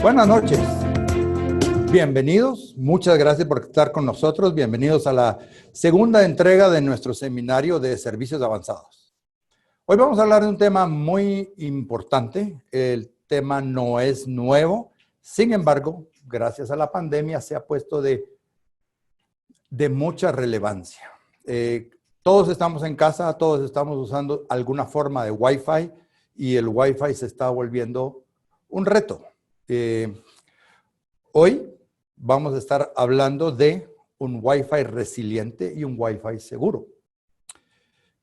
Buenas noches, bienvenidos, muchas gracias por estar con nosotros, bienvenidos a la segunda entrega de nuestro seminario de servicios avanzados. Hoy vamos a hablar de un tema muy importante, el tema no es nuevo, sin embargo, gracias a la pandemia se ha puesto de mucha relevancia. Todos estamos en casa, todos estamos usando alguna forma de Wi-Fi y el Wi-Fi se está volviendo un reto. Hoy vamos a estar hablando de un Wi-Fi resiliente y un Wi-Fi seguro.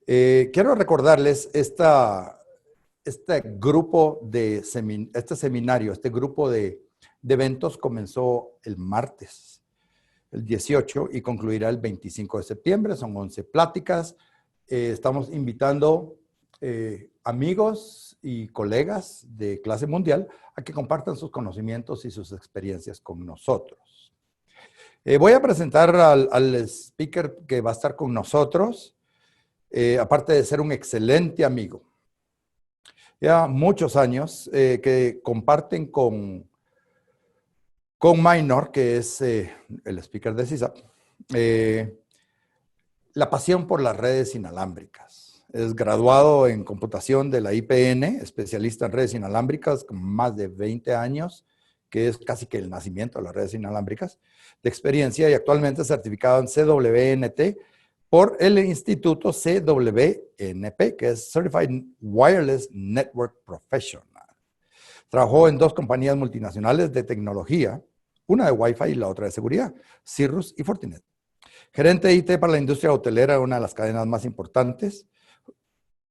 Quiero recordarles este grupo de seminario, este grupo de eventos comenzó el martes, el 18, y concluirá el 25 de septiembre. Son 11 pláticas. Estamos invitando amigos y colegas de clase mundial a que compartan sus conocimientos y sus experiencias con nosotros. Voy a presentar al speaker que va a estar con nosotros, aparte de ser un excelente amigo. Ya muchos años que comparten con Minor, que es el speaker de CISAP, la pasión por las redes inalámbricas. Es graduado en computación de la IPN, especialista en redes inalámbricas con más de 20 años, que es casi que el nacimiento de las redes inalámbricas, de experiencia, y actualmente certificado en CWNT por el Instituto CWNP, que es Certified Wireless Network Professional. Trabajó en 2 compañías multinacionales de tecnología, una de Wi-Fi y la otra de seguridad, Cirrus y Fortinet. Gerente de IT para la industria hotelera, una de las cadenas más importantes,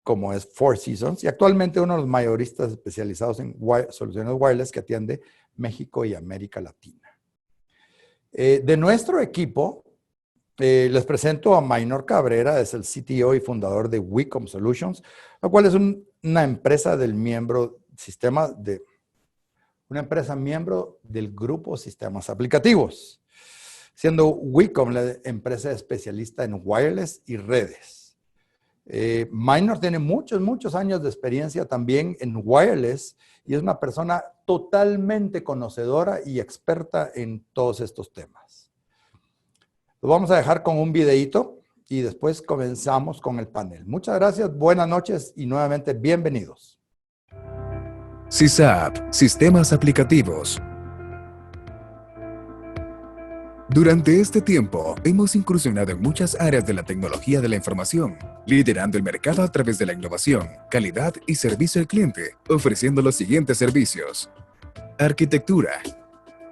como es Four Seasons, y actualmente uno de los mayoristas especializados en soluciones wireless que atiende México y América Latina. De nuestro equipo, les presento a Minor Cabrera, es el CTO y fundador de Wecom Solutions, la cual es una empresa miembro del grupo Sistemas Aplicativos, siendo Wecom la empresa especialista en wireless y redes. Minor tiene muchos años de experiencia también en wireless y es una persona totalmente conocedora y experta en todos estos temas. Lo vamos a dejar con un videíto y después comenzamos con el panel. Muchas gracias, buenas noches y nuevamente bienvenidos. CISAP, Sistemas Aplicativos. Durante este tiempo, hemos incursionado en muchas áreas de la tecnología de la información, liderando el mercado a través de la innovación, calidad y servicio al cliente, ofreciendo los siguientes servicios. Arquitectura.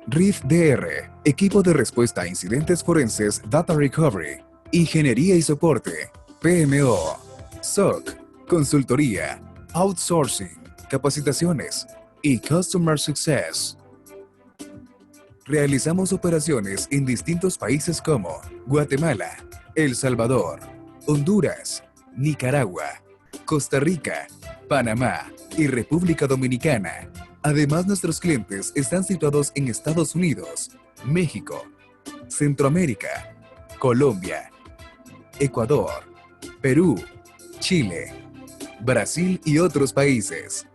RIF-DR, equipo de respuesta a incidentes forenses Data Recovery. Ingeniería y soporte. PMO. SOC. Consultoría. Outsourcing. Capacitaciones. Y Customer Success. Realizamos operaciones en distintos países como Guatemala, El Salvador, Honduras, Nicaragua, Costa Rica, Panamá y República Dominicana. Además, nuestros clientes están situados en Estados Unidos, México, Centroamérica, Colombia, Ecuador, Perú, Chile, Brasil y otros países.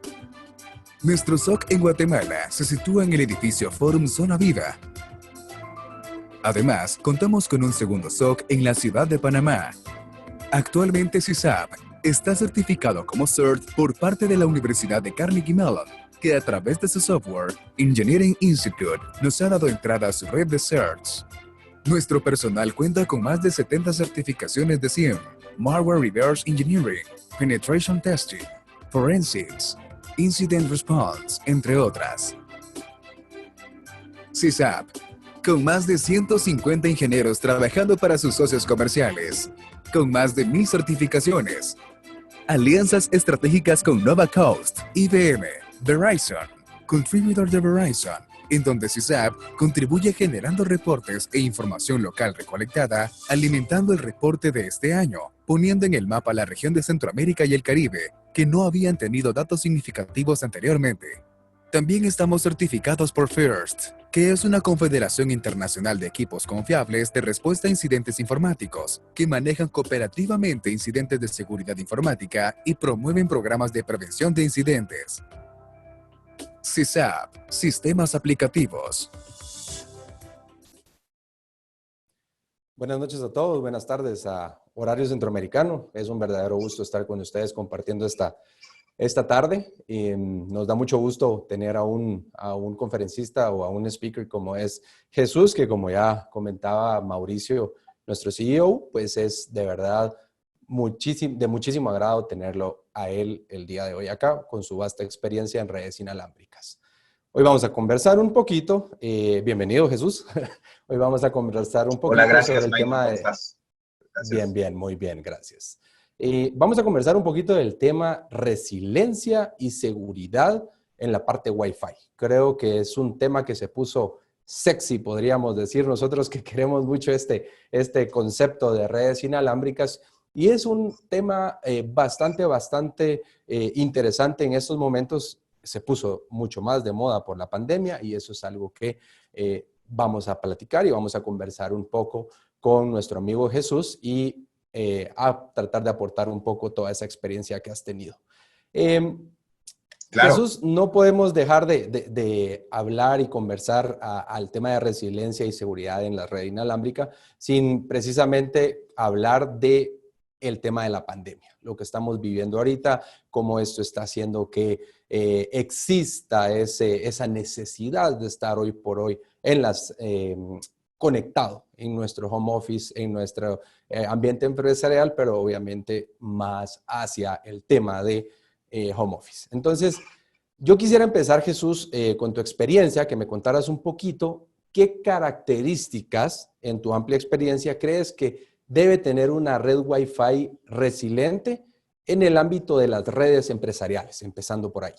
Nuestro SOC en Guatemala se sitúa en el edificio Forum Zona Viva. Además, contamos con un segundo SOC en la ciudad de Panamá. Actualmente CISAP está certificado como CERT por parte de la Universidad de Carnegie Mellon, que a través de su software, Engineering Institute, nos ha dado entrada a su red de CERTs. Nuestro personal cuenta con más de 70 certificaciones de SIEM, Malware Reverse Engineering, Penetration Testing, Forensics, Incident Response, entre otras. CISAP, con más de 150 ingenieros trabajando para sus socios comerciales, con más de 1000 certificaciones, alianzas estratégicas con Nova Coast, IBM, Verizon, contributor de Verizon, en donde CISAP contribuye generando reportes e información local recolectada, alimentando el reporte de este año, poniendo en el mapa la región de Centroamérica y el Caribe, que no habían tenido datos significativos anteriormente. También estamos certificados por FIRST, que es una confederación internacional de equipos confiables de respuesta a incidentes informáticos, que manejan cooperativamente incidentes de seguridad informática y promueven programas de prevención de incidentes. SysApp, Sistemas Aplicativos. Buenas noches a todos, buenas tardes a Horario Centroamericano. Es un verdadero gusto estar con ustedes compartiendo esta tarde. Y nos da mucho gusto tener a un conferencista o a un speaker como es Jesús, que como ya comentaba Mauricio, nuestro CEO, pues es de verdad de muchísimo agrado tenerlo a él el día de hoy acá con su vasta experiencia en redes inalámbricas. Hoy vamos a conversar un poquito, bienvenido Jesús, hoy vamos a conversar un poquito. Hola, gracias, sobre el Michael, tema ¿cómo estás? Gracias. Bien, muy bien, gracias. Vamos a conversar un poquito del tema resiliencia y seguridad en la parte Wi-Fi. Creo que es un tema que se puso sexy, podríamos decir nosotros que queremos mucho este concepto de redes inalámbricas. Y es un tema bastante interesante en estos momentos. Se puso mucho más de moda por la pandemia y eso es algo que vamos a platicar y vamos a conversar un poco con nuestro amigo Jesús y a tratar de aportar un poco toda esa experiencia que has tenido. Claro. Jesús, no podemos dejar de hablar y conversar al tema de resiliencia y seguridad en la red inalámbrica sin precisamente hablar de el tema de la pandemia, lo que estamos viviendo ahorita, cómo esto está haciendo que exista esa necesidad de estar hoy por hoy conectado en nuestro home office, en nuestro ambiente empresarial, pero obviamente más hacia el tema de home office. Entonces, yo quisiera empezar, Jesús, con tu experiencia, que me contaras un poquito qué características en tu amplia experiencia crees que debe tener una red Wi-Fi resiliente en el ámbito de las redes empresariales, empezando por ahí.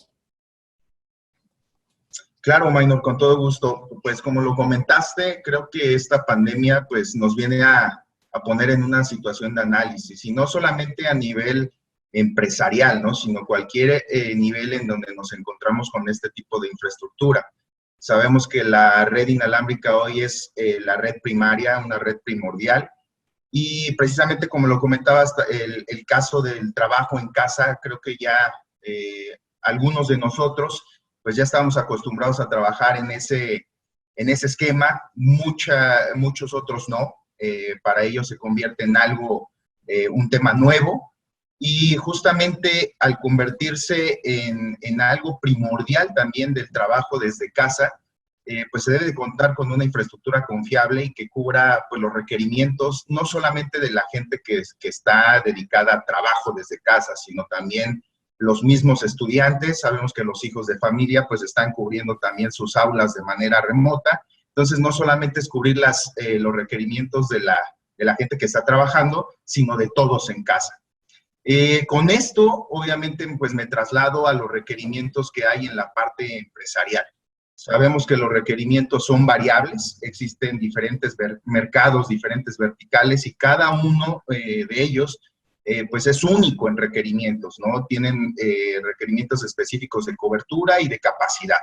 Claro, Maynor, con todo gusto. Pues como lo comentaste, creo que esta pandemia pues, nos viene a poner en una situación de análisis, y no solamente a nivel empresarial, ¿no? Sino cualquier nivel en donde nos encontramos con este tipo de infraestructura. Sabemos que la red inalámbrica hoy es la red primaria, una red primordial. Y precisamente como lo comentabas, el caso del trabajo en casa, creo que ya algunos de nosotros pues ya estábamos acostumbrados a trabajar en ese esquema, muchos otros no. Para ellos se convierte en algo, un tema nuevo, y justamente al convertirse en algo primordial también del trabajo desde casa, pues se debe de contar con una infraestructura confiable y que cubra pues, los requerimientos no solamente de la gente que está dedicada a trabajo desde casa, sino también los mismos estudiantes. Sabemos que los hijos de familia pues están cubriendo también sus aulas de manera remota. Entonces no solamente es cubrir los requerimientos de la gente que está trabajando, sino de todos en casa. Con esto, obviamente, pues me traslado a los requerimientos que hay en la parte empresarial. Sabemos que los requerimientos son variables, existen diferentes mercados, diferentes verticales, y cada uno de ellos pues es único en requerimientos, ¿no? Tienen requerimientos específicos de cobertura y de capacidad.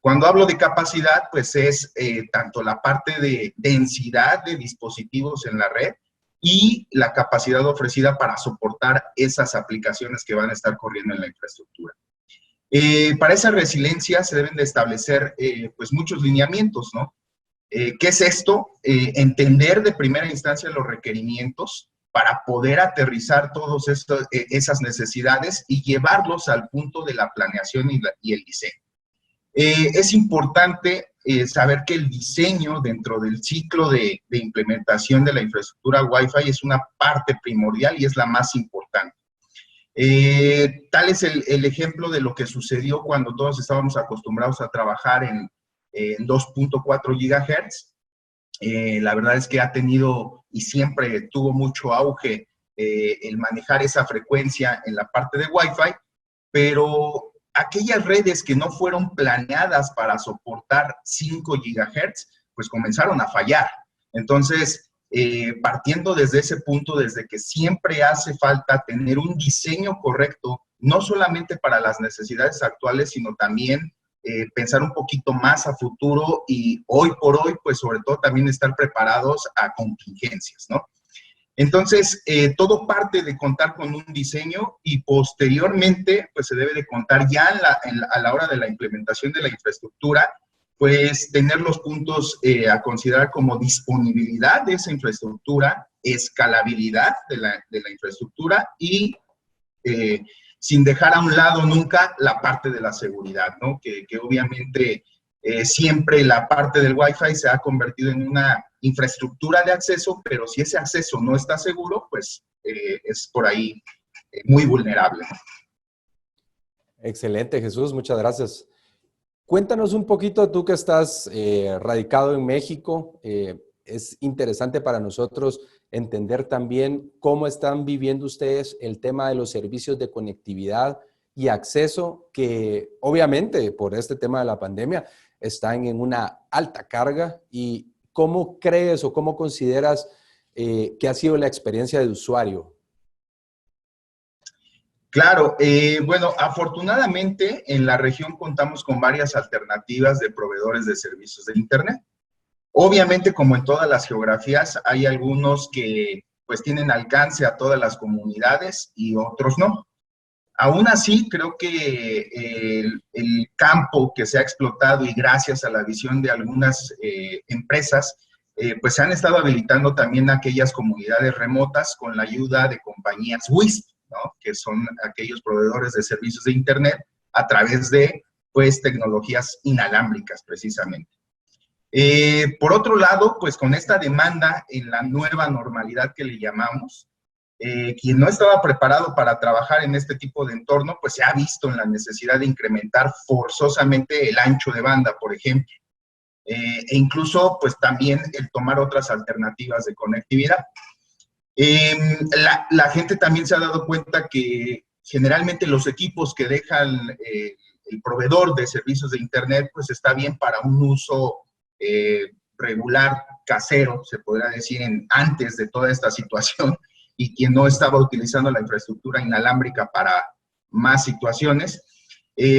Cuando hablo de capacidad, pues es tanto la parte de densidad de dispositivos en la red y la capacidad ofrecida para soportar esas aplicaciones que van a estar corriendo en la infraestructura. Para esa resiliencia se deben de establecer pues muchos lineamientos, ¿no? ¿Qué es esto? Entender de primera instancia los requerimientos para poder aterrizar todas esas necesidades y llevarlos al punto de la planeación y el diseño. Es importante saber que el diseño dentro del ciclo de implementación de la infraestructura Wi-Fi es una parte primordial y es la más importante. Tal es el ejemplo de lo que sucedió cuando todos estábamos acostumbrados a trabajar en 2.4 GHz. La verdad es que ha tenido y siempre tuvo mucho auge el manejar esa frecuencia en la parte de Wi-Fi, pero aquellas redes que no fueron planeadas para soportar 5 GHz, pues comenzaron a fallar. Entonces, partiendo desde ese punto, desde que siempre hace falta tener un diseño correcto, no solamente para las necesidades actuales, sino también pensar un poquito más a futuro y hoy por hoy, pues sobre todo también estar preparados a contingencias, ¿no? Entonces, todo parte de contar con un diseño y posteriormente, pues se debe de contar ya a la hora de la implementación de la infraestructura, pues tener los puntos a considerar como disponibilidad de esa infraestructura, escalabilidad de la infraestructura y sin dejar a un lado nunca la parte de la seguridad, ¿no? Que obviamente siempre la parte del Wi-Fi se ha convertido en una infraestructura de acceso, pero si ese acceso no está seguro, pues es por ahí muy vulnerable. Excelente, Jesús, muchas gracias. Cuéntanos un poquito, tú que estás radicado en México, es interesante para nosotros entender también cómo están viviendo ustedes el tema de los servicios de conectividad y acceso que obviamente por este tema de la pandemia están en una alta carga y cómo crees o cómo consideras que ha sido la experiencia de usuario. Claro, bueno, afortunadamente en la región contamos con varias alternativas de proveedores de servicios de Internet. Obviamente, como en todas las geografías, hay algunos que pues tienen alcance a todas las comunidades y otros no. Aún así, creo que el campo que se ha explotado y gracias a la visión de algunas empresas, pues se han estado habilitando también aquellas comunidades remotas con la ayuda de compañías WISP, ¿no? Que son aquellos proveedores de servicios de Internet a través de, pues, tecnologías inalámbricas, precisamente. Por otro lado, pues con esta demanda en la nueva normalidad que le llamamos, quien no estaba preparado para trabajar en este tipo de entorno, pues se ha visto en la necesidad de incrementar forzosamente el ancho de banda, por ejemplo, e incluso pues también el tomar otras alternativas de conectividad. La gente también se ha dado cuenta que generalmente los equipos que deja el proveedor de servicios de Internet, pues está bien para un uso regular, casero, se podría decir, antes de toda esta situación, y quien no estaba utilizando la infraestructura inalámbrica para más situaciones,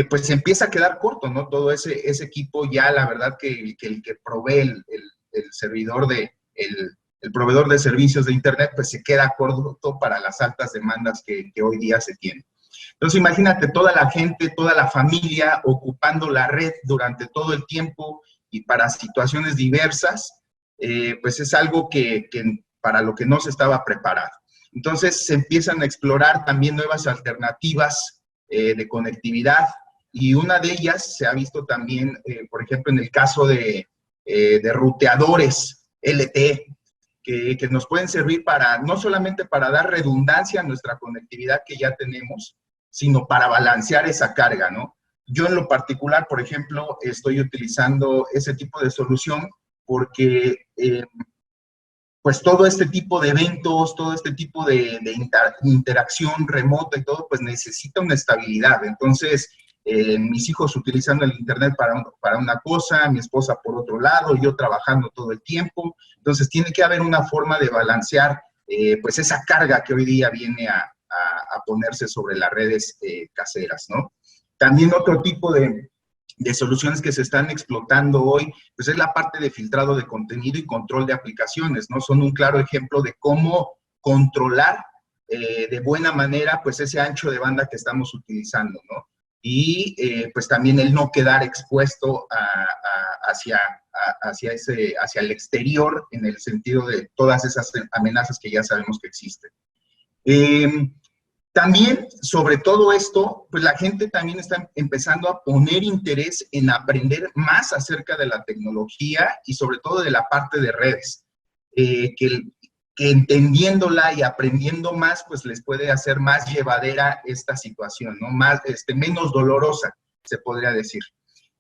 pues se empieza a quedar corto, ¿no? Todo ese equipo ya, la verdad que el que provee el servidor el proveedor de servicios de Internet, pues se queda corto para las altas demandas que hoy día se tienen. Entonces, imagínate toda la gente, toda la familia ocupando la red durante todo el tiempo y para situaciones diversas, pues es algo que para lo que no se estaba preparado. Entonces, se empiezan a explorar también nuevas alternativas de conectividad y una de ellas se ha visto también, por ejemplo, en el caso de ruteadores LTE, que nos pueden servir para, no solamente para dar redundancia a nuestra conectividad que ya tenemos, sino para balancear esa carga, ¿no? Yo en lo particular, por ejemplo, estoy utilizando ese tipo de solución porque pues todo este tipo de eventos, todo este tipo de interacción remota y todo, pues necesita una estabilidad. Entonces, mis hijos utilizando el Internet para una cosa, mi esposa por otro lado, yo trabajando todo el tiempo. Entonces, tiene que haber una forma de balancear pues esa carga que hoy día viene a ponerse sobre las redes caseras, ¿no? También otro tipo de soluciones que se están explotando hoy, pues es la parte de filtrado de contenido y control de aplicaciones, ¿no? Son un claro ejemplo de cómo controlar de buena manera, pues, ese ancho de banda que estamos utilizando, ¿no? Y, pues, también el no quedar expuesto hacia el exterior en el sentido de todas esas amenazas que ya sabemos que existen. También, sobre todo esto, pues la gente también está empezando a poner interés en aprender más acerca de la tecnología y sobre todo de la parte de redes, que entendiéndola y aprendiendo más, pues les puede hacer más llevadera esta situación, ¿no? Menos dolorosa, se podría decir.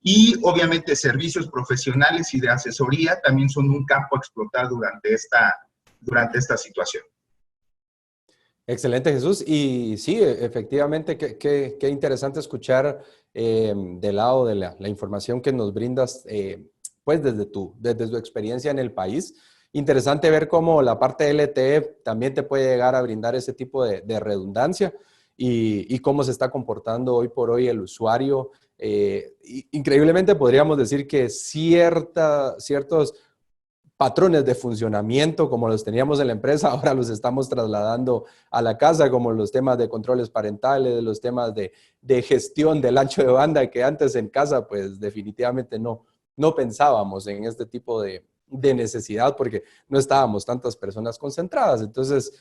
Y obviamente servicios profesionales y de asesoría también son un campo a explotar durante esta situación. Excelente, Jesús. Y sí, efectivamente, qué interesante escuchar del lado de la información que nos brindas, pues desde tu experiencia en el país. Interesante ver cómo la parte LTE también te puede llegar a brindar ese tipo de redundancia y cómo se está comportando hoy por hoy el usuario. Increíblemente podríamos decir que ciertos patrones de funcionamiento como los teníamos en la empresa, ahora los estamos trasladando a la casa, como los temas de controles parentales, los temas de gestión del ancho de banda, que antes en casa pues definitivamente no pensábamos en este tipo de necesidad porque no estábamos tantas personas concentradas. Entonces,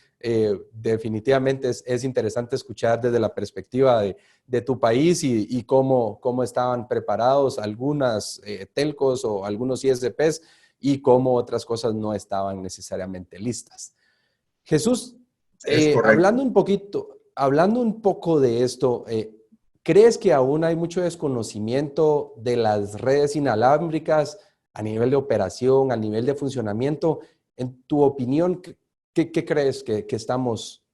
definitivamente es interesante escuchar desde la perspectiva de tu país y cómo estaban preparados algunas telcos o algunos ISPs y cómo otras cosas no estaban necesariamente listas. Jesús, hablando un poco de esto, ¿crees que aún hay mucho desconocimiento de las redes inalámbricas a nivel de operación, a nivel de funcionamiento? En tu opinión, ¿qué crees que estamos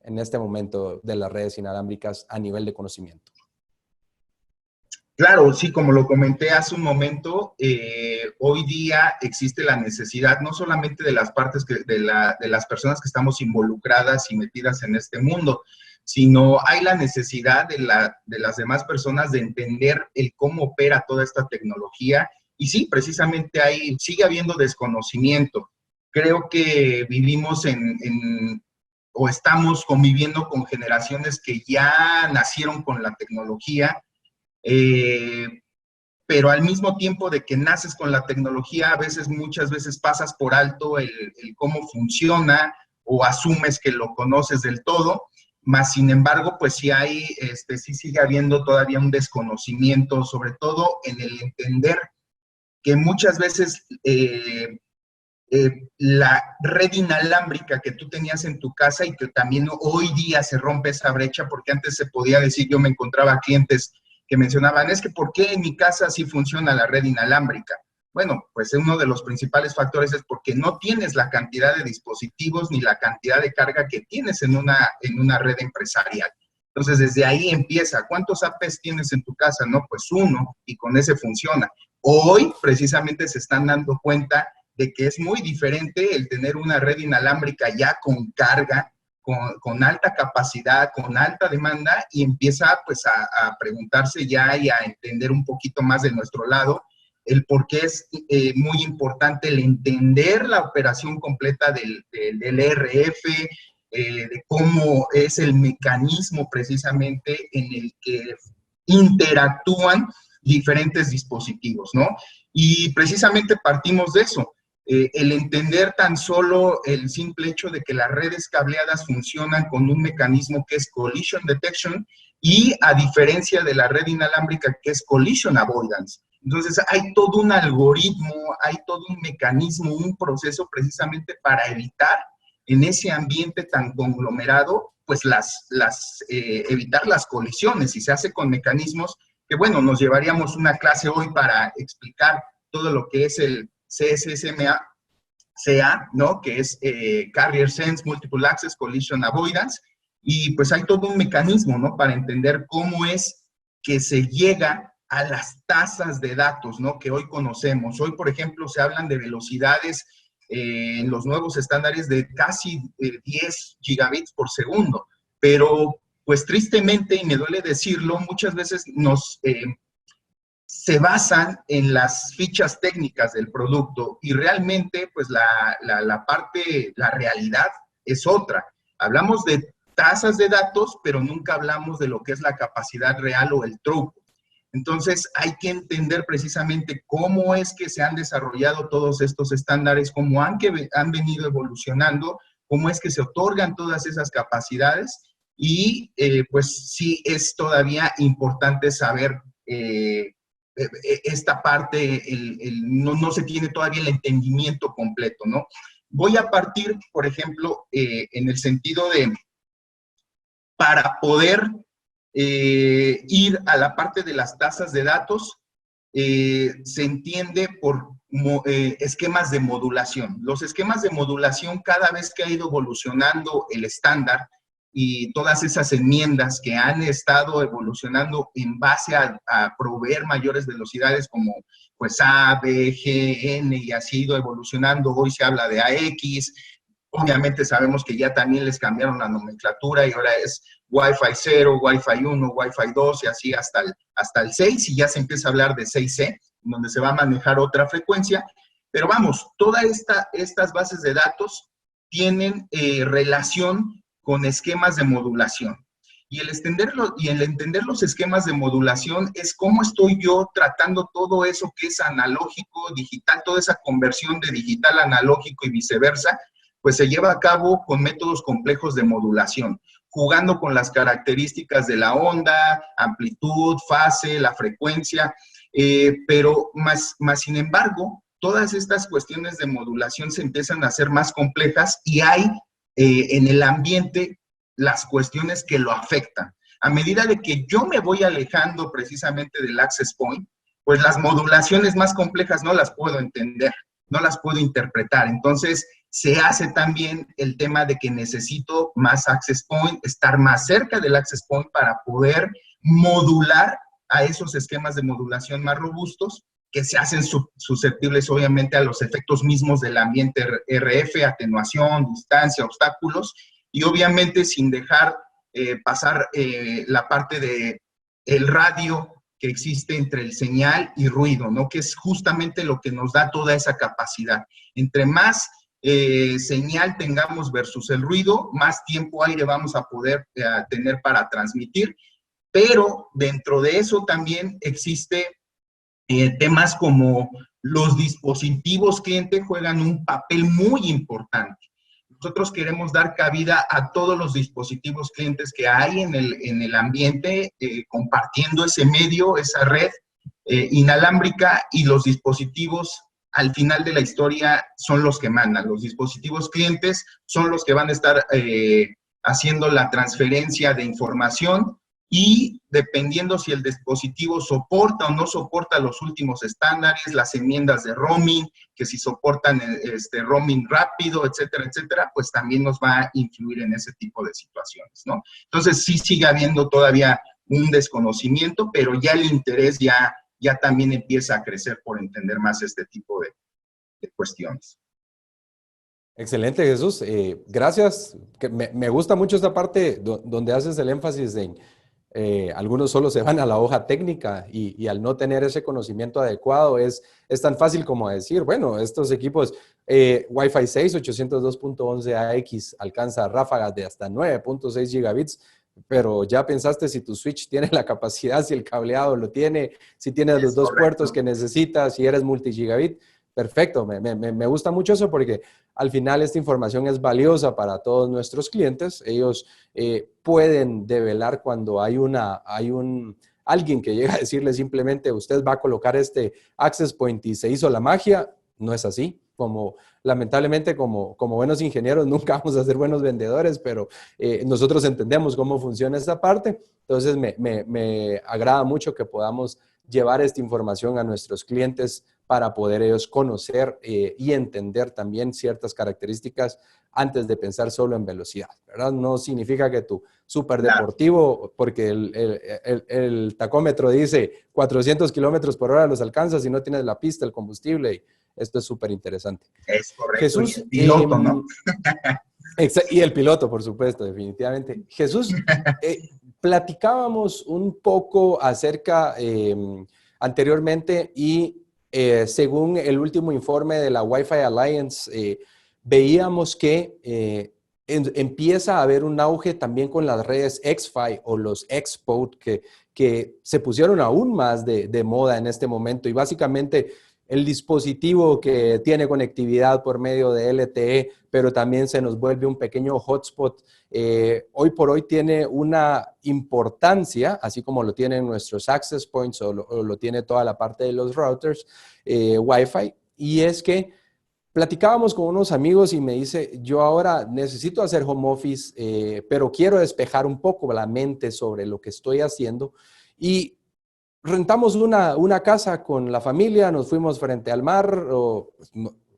en este momento de las redes inalámbricas a nivel de conocimiento? Claro, sí, como lo comenté hace un momento, hoy día existe la necesidad no solamente de las partes de las personas que estamos involucradas y metidas en este mundo, sino hay la necesidad de las demás personas de entender el cómo opera toda esta tecnología. Y sí, precisamente sigue habiendo desconocimiento. Creo que vivimos o estamos conviviendo con generaciones que ya nacieron con la tecnología, pero al mismo tiempo de que naces con la tecnología, muchas veces pasas por alto el cómo funciona o asumes que lo conoces del todo, más sin embargo, pues sí sigue habiendo todavía un desconocimiento, sobre todo en el entender que muchas veces la red inalámbrica que tú tenías en tu casa y que también hoy día se rompe esa brecha, porque antes se podía decir, yo me encontraba clientes que mencionaban, es que ¿por qué en mi casa sí funciona la red inalámbrica? Bueno, pues uno de los principales factores es porque no tienes la cantidad de dispositivos ni la cantidad de carga que tienes en una red empresarial. Entonces, desde ahí empieza. ¿Cuántos APs tienes en tu casa? No, pues uno, y con ese funciona. Hoy, precisamente, se están dando cuenta de que es muy diferente el tener una red inalámbrica ya con carga, con alta capacidad, con alta demanda, y empieza pues a preguntarse ya y a entender un poquito más de nuestro lado el por qué es muy importante el entender la operación completa del RF, de cómo es el mecanismo precisamente en el que interactúan diferentes dispositivos, ¿no? Y precisamente partimos de eso. El entender tan solo el simple hecho de que las redes cableadas funcionan con un mecanismo que es collision detection y a diferencia de la red inalámbrica que es collision avoidance. Entonces hay todo un algoritmo, hay todo un mecanismo, un proceso precisamente para evitar en ese ambiente tan conglomerado, pues evitar las colisiones, y se hace con mecanismos que, bueno, nos llevaríamos una clase hoy para explicar todo lo que es el CSSMA, ¿no? Que es Carrier Sense Multiple Access Collision Avoidance, y pues hay todo un mecanismo, ¿no? Para entender cómo es que se llega a las tasas de datos, ¿no? Que hoy conocemos. Hoy, por ejemplo, se hablan de velocidades en los nuevos estándares de casi 10 gigabits por segundo, pero pues tristemente, y me duele decirlo, muchas veces se basan en las fichas técnicas del producto y realmente pues la realidad es otra. Hablamos de tasas de datos, pero nunca hablamos de lo que es la capacidad real o el throughput. Entonces hay que entender precisamente cómo es que se han desarrollado todos estos estándares, cómo han venido evolucionando, cómo es que se otorgan todas esas capacidades y pues sí es todavía importante saber esta parte, no se tiene todavía el entendimiento completo, ¿no? Voy a partir, por ejemplo, en el sentido de, para poder ir a la parte de las tasas de datos, se entiende por esquemas de modulación. Los esquemas de modulación, cada vez que ha ido evolucionando el estándar, y todas esas enmiendas que han estado evolucionando en base a proveer mayores velocidades como pues A, B, G, N, y ha ido evolucionando. Hoy se habla de AX, obviamente sabemos que ya también les cambiaron la nomenclatura y ahora es Wi-Fi 0, Wi-Fi 1, Wi-Fi 2 y así hasta el 6, y ya se empieza a hablar de 6C, donde se va a manejar otra frecuencia. Pero vamos, todas estas bases de datos tienen relación con esquemas de modulación. Y el entender los esquemas de modulación es cómo estoy yo tratando todo eso que es analógico, digital, toda esa conversión de digital a analógico y viceversa, pues se lleva a cabo con métodos complejos de modulación, jugando con las características de la onda, amplitud, fase, la frecuencia, pero más sin embargo, todas estas cuestiones de modulación se empiezan a hacer más complejas y hay en el ambiente las cuestiones que lo afectan. A medida de que yo me voy alejando precisamente del access point, pues las modulaciones más complejas no las puedo entender, no las puedo interpretar. Entonces, se hace también el tema de que necesito más access point, estar más cerca del access point para poder modular a esos esquemas de modulación más robustos que se hacen susceptibles obviamente a los efectos mismos del ambiente RF, atenuación, distancia, obstáculos, y obviamente sin dejar pasar la parte de el radio que existe entre el señal y ruido, ¿no? Que es justamente lo que nos da toda esa capacidad. Entre más señal tengamos versus el ruido, más tiempo aire vamos a poder tener para transmitir, pero dentro de eso también existe temas como los dispositivos cliente juegan un papel muy importante. Nosotros queremos dar cabida a todos los dispositivos clientes que hay en el ambiente, compartiendo ese medio, esa red inalámbrica, y los dispositivos al final de la historia son los que mandan. Los dispositivos clientes son los que van a estar haciendo la transferencia de información, y dependiendo si el dispositivo soporta o no soporta los últimos estándares, las enmiendas de roaming, que si soportan roaming rápido, etcétera, etcétera, pues también nos va a influir en ese tipo de situaciones, ¿no? Entonces, sí sigue habiendo todavía un desconocimiento, pero ya el interés ya también empieza a crecer por entender más este tipo de cuestiones. Excelente, Jesús. Gracias. Me gusta mucho esta parte donde haces el énfasis en algunos solo se van a la hoja técnica y al no tener ese conocimiento adecuado es tan fácil como decir, bueno, estos equipos Wi-Fi 6, 802.11ax alcanza ráfagas de hasta 9.6 gigabits, pero ya pensaste si tu switch tiene la capacidad, si el cableado lo tiene, si tienes los dos puertos que necesitas, si eres multigigabit. Perfecto, me gusta mucho eso porque al final esta información es valiosa para todos nuestros clientes. Ellos pueden develar cuando hay alguien que llega a decirle simplemente usted va a colocar este access point y se hizo la magia. No es así. Lamentablemente como buenos ingenieros nunca vamos a ser buenos vendedores, pero nosotros entendemos cómo funciona esta parte. Entonces me agrada mucho que podamos llevar esta información a nuestros clientes para poder ellos conocer y entender también ciertas características antes de pensar solo en velocidad, ¿verdad? No significa que tu superdeportivo, porque el tacómetro dice 400 kilómetros por hora los alcanzas y no tienes la pista, el combustible. Y esto es súper interesante. Es correcto. Jesús, y el piloto, ¿no? Y el piloto, por supuesto, definitivamente. Jesús, platicábamos un poco acerca anteriormente y según el último informe de la Wi-Fi Alliance, veíamos que empieza a haber un auge también con las redes xFi o los xPod que se pusieron aún más de moda en este momento, y básicamente el dispositivo que tiene conectividad por medio de LTE, pero también se nos vuelve un pequeño hotspot, hoy por hoy tiene una importancia, así como lo tienen nuestros access points o lo tiene toda la parte de los routers Wi-Fi, y es que platicábamos con unos amigos y me dice, yo ahora necesito hacer home office, pero quiero despejar un poco la mente sobre lo que estoy haciendo, y rentamos una casa con la familia, nos fuimos frente al mar,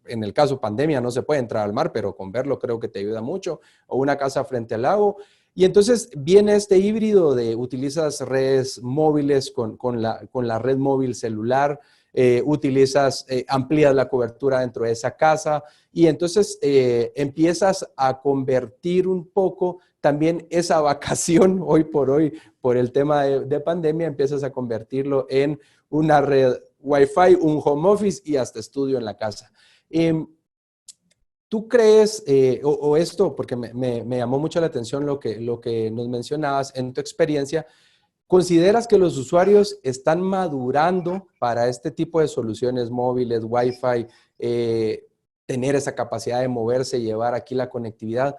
en el caso pandemia no se puede entrar al mar, pero con verlo creo que te ayuda mucho, o una casa frente al lago. Y entonces viene este híbrido de utilizas redes móviles con la red móvil celular, amplías la cobertura dentro de esa casa, y entonces empiezas a convertir un poco también esa vacación hoy por hoy, por el tema de pandemia, empiezas a convertirlo en una red Wi-Fi, un home office y hasta estudio en la casa. ¿Tú crees, o esto, porque me llamó mucho la atención lo que nos mencionabas en tu experiencia, ¿consideras que los usuarios están madurando para este tipo de soluciones móviles, Wi-Fi, tener esa capacidad de moverse, llevar aquí la conectividad?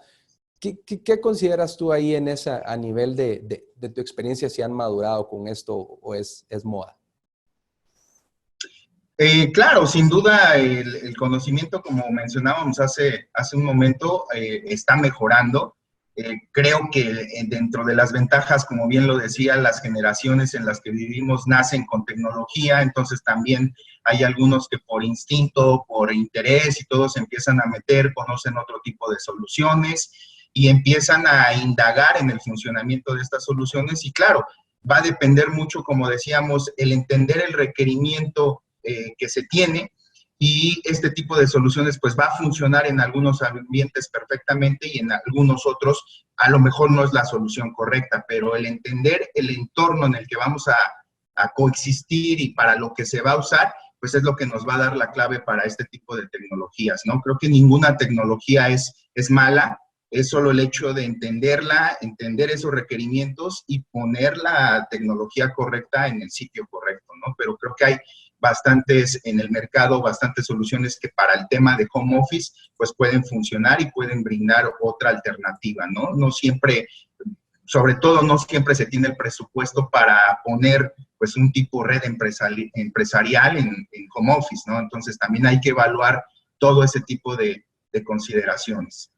¿Qué consideras tú ahí en esa, a nivel de tu experiencia, si han madurado con esto o es moda? Claro, sin duda el conocimiento, como mencionábamos hace un momento, está mejorando. Creo que dentro de las ventajas, como bien lo decía, las generaciones en las que vivimos nacen con tecnología, entonces también hay algunos que por instinto, por interés y todos se empiezan a meter, conocen otro tipo de soluciones y empiezan a indagar en el funcionamiento de estas soluciones y claro, va a depender mucho, como decíamos, el entender el requerimiento que se tiene y este tipo de soluciones pues va a funcionar en algunos ambientes perfectamente y en algunos otros a lo mejor no es la solución correcta, pero el entender el entorno en el que vamos a coexistir y para lo que se va a usar, pues es lo que nos va a dar la clave para este tipo de tecnologías, ¿no? Creo que ninguna tecnología es mala, es solo el hecho de entenderla, entender esos requerimientos y poner la tecnología correcta en el sitio correcto, ¿no? Pero creo que hay bastantes en el mercado, bastantes soluciones que para el tema de home office, pues pueden funcionar y pueden brindar otra alternativa, ¿no? No siempre, sobre todo no siempre se tiene el presupuesto para poner pues un tipo red empresarial en home office, ¿no? Entonces también hay que evaluar todo ese tipo de consideraciones.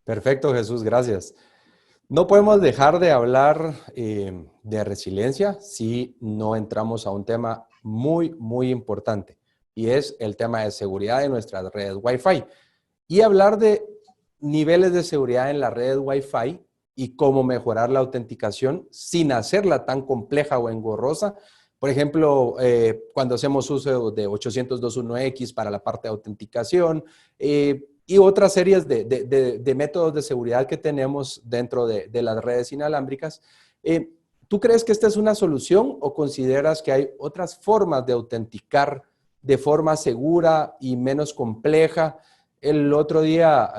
Perfecto, Jesús, gracias. No podemos dejar de hablar de resiliencia si no entramos a un tema muy, muy importante y es el tema de seguridad de nuestras redes Wi-Fi. Y hablar de niveles de seguridad en las redes Wi-Fi y cómo mejorar la autenticación sin hacerla tan compleja o engorrosa. Por ejemplo, cuando hacemos uso de 802.1x para la parte de autenticación, y otras series de métodos de seguridad que tenemos dentro de las redes inalámbricas. ¿Tú crees que esta es una solución o consideras que hay otras formas de autenticar de forma segura y menos compleja? El otro día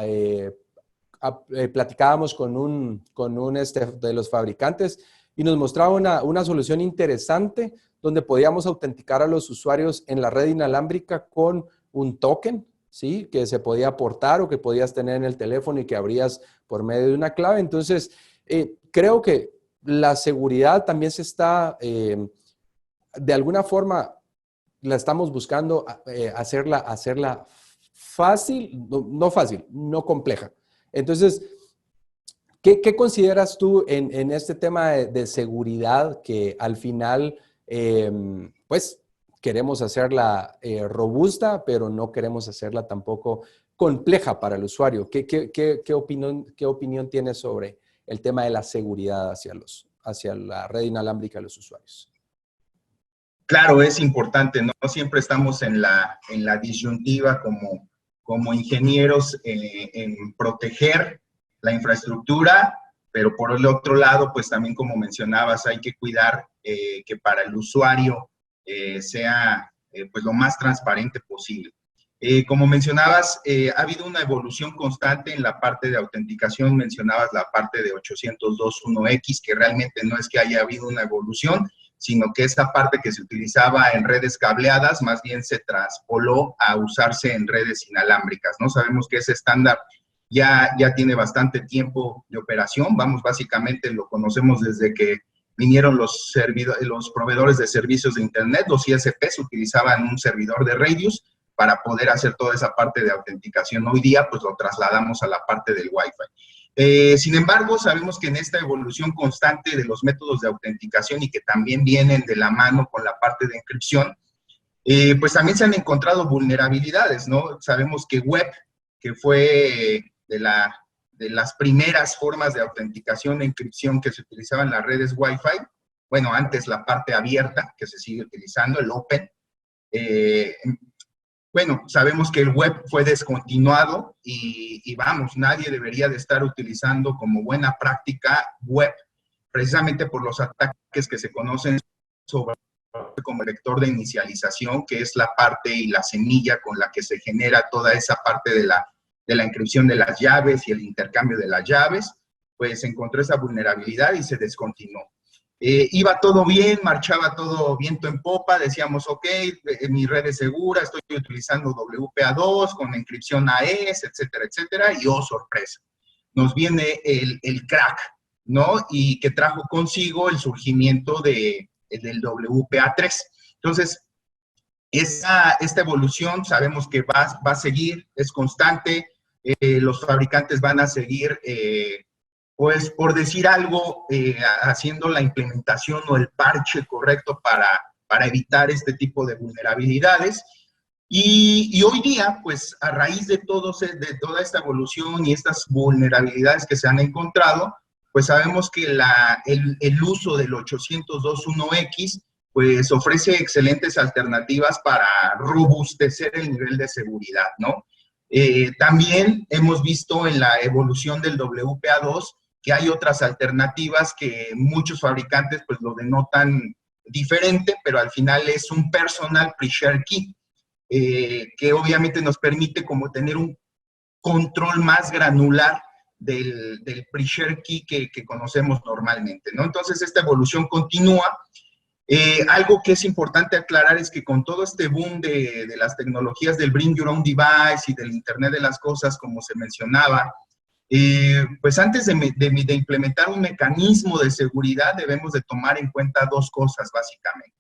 platicábamos con un de los fabricantes y nos mostraba una solución interesante donde podíamos autenticar a los usuarios en la red inalámbrica con un token, ¿sí? Que se podía aportar o que podías tener en el teléfono y que abrías por medio de una clave. Entonces, creo que la seguridad también se está, de alguna forma, la estamos buscando hacerla fácil, no fácil, no compleja. Entonces, ¿qué consideras tú en este tema de seguridad que al final, pues, queremos hacerla robusta, pero no queremos hacerla tampoco compleja para el usuario? ¿Qué opinión tienes sobre el tema de la seguridad hacia la red inalámbrica de los usuarios? Claro, es importante, ¿no? Siempre estamos en la disyuntiva como ingenieros en proteger la infraestructura, pero por el otro lado, pues también como mencionabas, hay que cuidar que para el usuario sea pues lo más transparente posible. Como mencionabas, ha habido una evolución constante en la parte de autenticación, mencionabas la parte de 802.1x, que realmente no es que haya habido una evolución, sino que esa parte que se utilizaba en redes cableadas, más bien se traspoló a usarse en redes inalámbricas, ¿no? Sabemos que ese estándar ya tiene bastante tiempo de operación, vamos, básicamente lo conocemos desde que vinieron los proveedores de servicios de Internet, los ISPs utilizaban un servidor de Radius para poder hacer toda esa parte de autenticación. Hoy día, pues lo trasladamos a la parte del Wi-Fi. Sin embargo, sabemos que en esta evolución constante de los métodos de autenticación y que también vienen de la mano con la parte de encripción, pues también se han encontrado vulnerabilidades, ¿no? Sabemos que web, que fue de las primeras formas de autenticación e encripción que se utilizaban en las redes Wi-Fi, bueno, antes la parte abierta, que se sigue utilizando, el Open, bueno, sabemos que el web fue descontinuado y vamos, nadie debería de estar utilizando como buena práctica web, precisamente por los ataques que se conocen sobre como el vector de inicialización, que es la parte y la semilla con la que se genera toda esa parte de la encripción de las llaves y el intercambio de las llaves, pues encontró esa vulnerabilidad y se descontinuó. Iba todo bien, marchaba todo viento en popa, decíamos, ok, mi red es segura, estoy utilizando WPA2 con encripción AES, etcétera, etcétera, y oh, sorpresa, nos viene el crack, ¿no? Y que trajo consigo el surgimiento del WPA3. Entonces, esta evolución sabemos que va a seguir, es constante, los fabricantes van a seguir, pues por decir algo, haciendo la implementación o el parche correcto para evitar este tipo de vulnerabilidades. Y hoy día, pues a raíz de toda esta evolución y estas vulnerabilidades que se han encontrado, pues sabemos que el uso del 802.1x pues ofrece excelentes alternativas para robustecer el nivel de seguridad, ¿no? También hemos visto en la evolución del WPA2 que hay otras alternativas que muchos fabricantes pues lo denotan diferente, pero al final es un personal pre-share key, que obviamente nos permite como tener un control más granular del pre-share key que conocemos normalmente, ¿no? Entonces, esta evolución continúa. Algo que es importante aclarar es que con todo este boom de las tecnologías del Bring Your Own Device y del Internet de las Cosas, como se mencionaba, pues antes de implementar un mecanismo de seguridad debemos de tomar en cuenta dos cosas básicamente.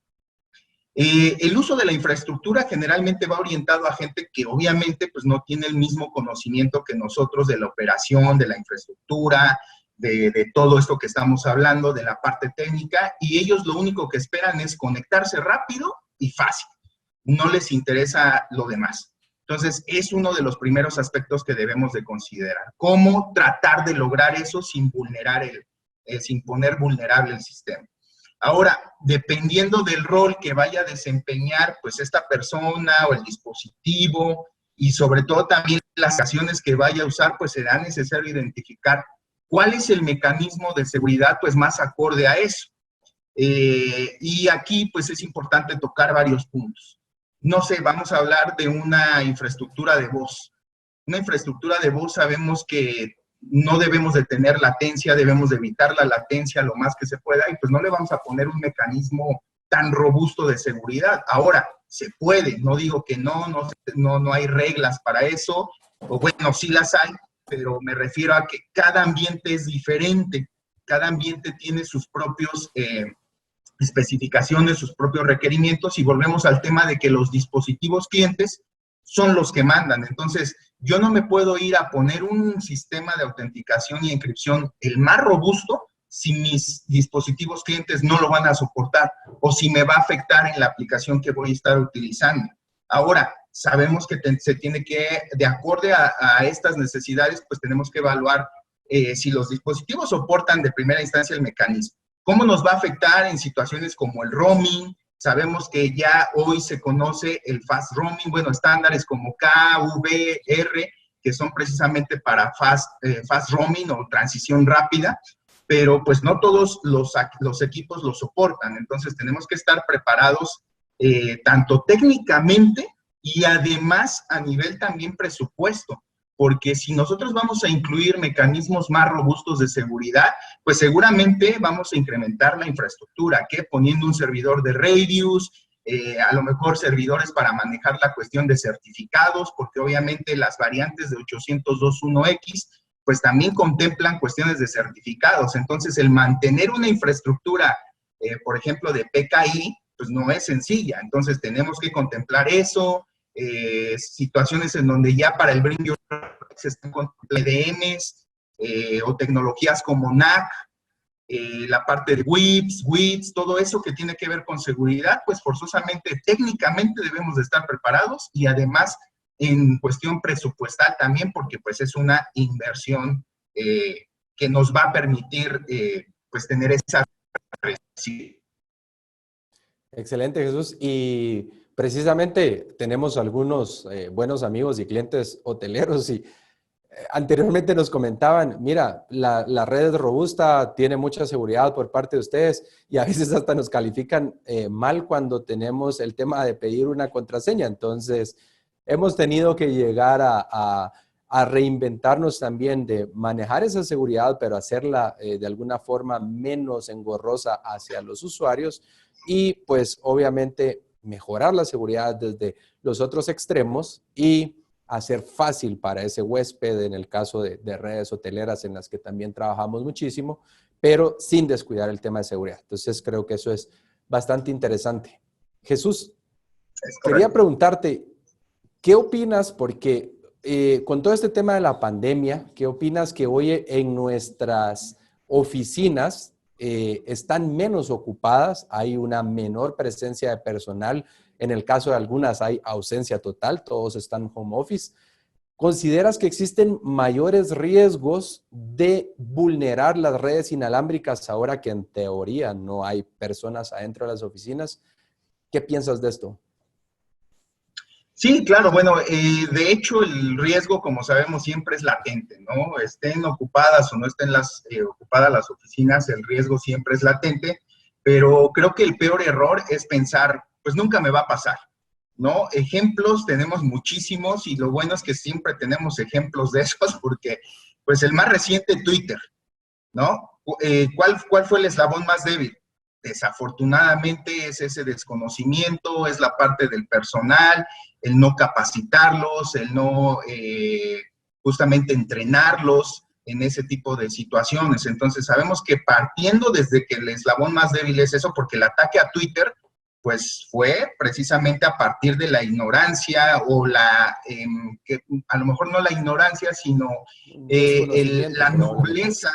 El uso de la infraestructura generalmente va orientado a gente que obviamente pues no tiene el mismo conocimiento que nosotros de la operación, de la infraestructura, de todo esto que estamos hablando, de la parte técnica, y ellos lo único que esperan es conectarse rápido y fácil. No les interesa lo demás. Entonces, es uno de los primeros aspectos que debemos de considerar. ¿Cómo tratar de lograr eso sin sin poner vulnerable el sistema? Ahora, dependiendo del rol que vaya a desempeñar, pues esta persona o el dispositivo, y sobre todo también las acciones que vaya a usar, pues será necesario identificar cuál es el mecanismo de seguridad pues más acorde a eso. Y aquí pues es importante tocar varios puntos. No sé, vamos a hablar de una infraestructura de voz. Una infraestructura de voz sabemos que no debemos de tener latencia, debemos de evitar la latencia lo más que se pueda y pues no le vamos a poner un mecanismo tan robusto de seguridad. Ahora, se puede, no digo que no hay reglas para eso, o bueno, sí las hay, pero me refiero a que cada ambiente es diferente, cada ambiente tiene sus propios especificaciones, sus propios requerimientos, y volvemos al tema de que los dispositivos clientes son los que mandan. Entonces, yo no me puedo ir a poner un sistema de autenticación y encripción el más robusto si mis dispositivos clientes no lo van a soportar o si me va a afectar en la aplicación que voy a estar utilizando. Ahora, sabemos que se tiene que, de acuerdo a estas necesidades, pues tenemos que evaluar si los dispositivos soportan de primera instancia el mecanismo. ¿Cómo nos va a afectar en situaciones como el roaming? Sabemos que ya hoy se conoce el fast roaming, bueno, estándares como KVR, que son precisamente para fast roaming o transición rápida, pero pues no todos los equipos lo soportan. Entonces tenemos que estar preparados tanto técnicamente y además a nivel también presupuesto, porque si nosotros vamos a incluir mecanismos más robustos de seguridad, pues seguramente vamos a incrementar la infraestructura, que poniendo un servidor de Radius, a lo mejor servidores para manejar la cuestión de certificados, porque obviamente las variantes de 802.1x, pues también contemplan cuestiones de certificados. Entonces, el mantener una infraestructura, por ejemplo, de PKI, pues no es sencilla. Entonces, tenemos que contemplar eso, situaciones en donde ya para el Bring Your Own se están con EDMs o tecnologías como NAC, la parte de WIPs, todo eso que tiene que ver con seguridad, pues forzosamente, técnicamente debemos de estar preparados y además en cuestión presupuestal también, porque pues es una inversión que nos va a permitir pues tener esa... Excelente, Jesús. Y precisamente tenemos algunos buenos amigos y clientes hoteleros y Anteriormente nos comentaban, mira, la red es robusta, tiene mucha seguridad por parte de ustedes y a veces hasta nos califican mal cuando tenemos el tema de pedir una contraseña. Entonces, hemos tenido que llegar a reinventarnos también de manejar esa seguridad, pero hacerla de alguna forma menos engorrosa hacia los usuarios y pues obviamente mejorar la seguridad desde los otros extremos y hacer fácil para ese huésped en el caso de redes hoteleras en las que también trabajamos muchísimo, pero sin descuidar el tema de seguridad. Entonces creo que eso es bastante interesante. Jesús, quería preguntarte, ¿qué opinas? Porque con todo este tema de la pandemia, ¿qué opinas que hoy en nuestras oficinas están menos ocupadas? Hay una menor presencia de personal. En el caso de algunas hay ausencia total, todos están home office. ¿Consideras que existen mayores riesgos de vulnerar las redes inalámbricas ahora que en teoría no hay personas adentro de las oficinas? ¿Qué piensas de esto? Sí, claro, bueno, de hecho el riesgo, como sabemos, siempre es latente, ¿no? Estén ocupadas o no estén ocupadas las oficinas, el riesgo siempre es latente, pero creo que el peor error es pensar, pues nunca me va a pasar, ¿no? Ejemplos tenemos muchísimos y lo bueno es que siempre tenemos ejemplos de esos porque, pues el más reciente, Twitter, ¿no? ¿Cuál fue el eslabón más débil? Desafortunadamente es ese desconocimiento, es la parte del personal, el no capacitarlos, el no justamente entrenarlos en ese tipo de situaciones. Entonces sabemos que partiendo desde que el eslabón más débil es eso, porque el ataque a Twitter pues fue precisamente a partir de la ignorancia o que a lo mejor no la ignorancia, sino la nobleza,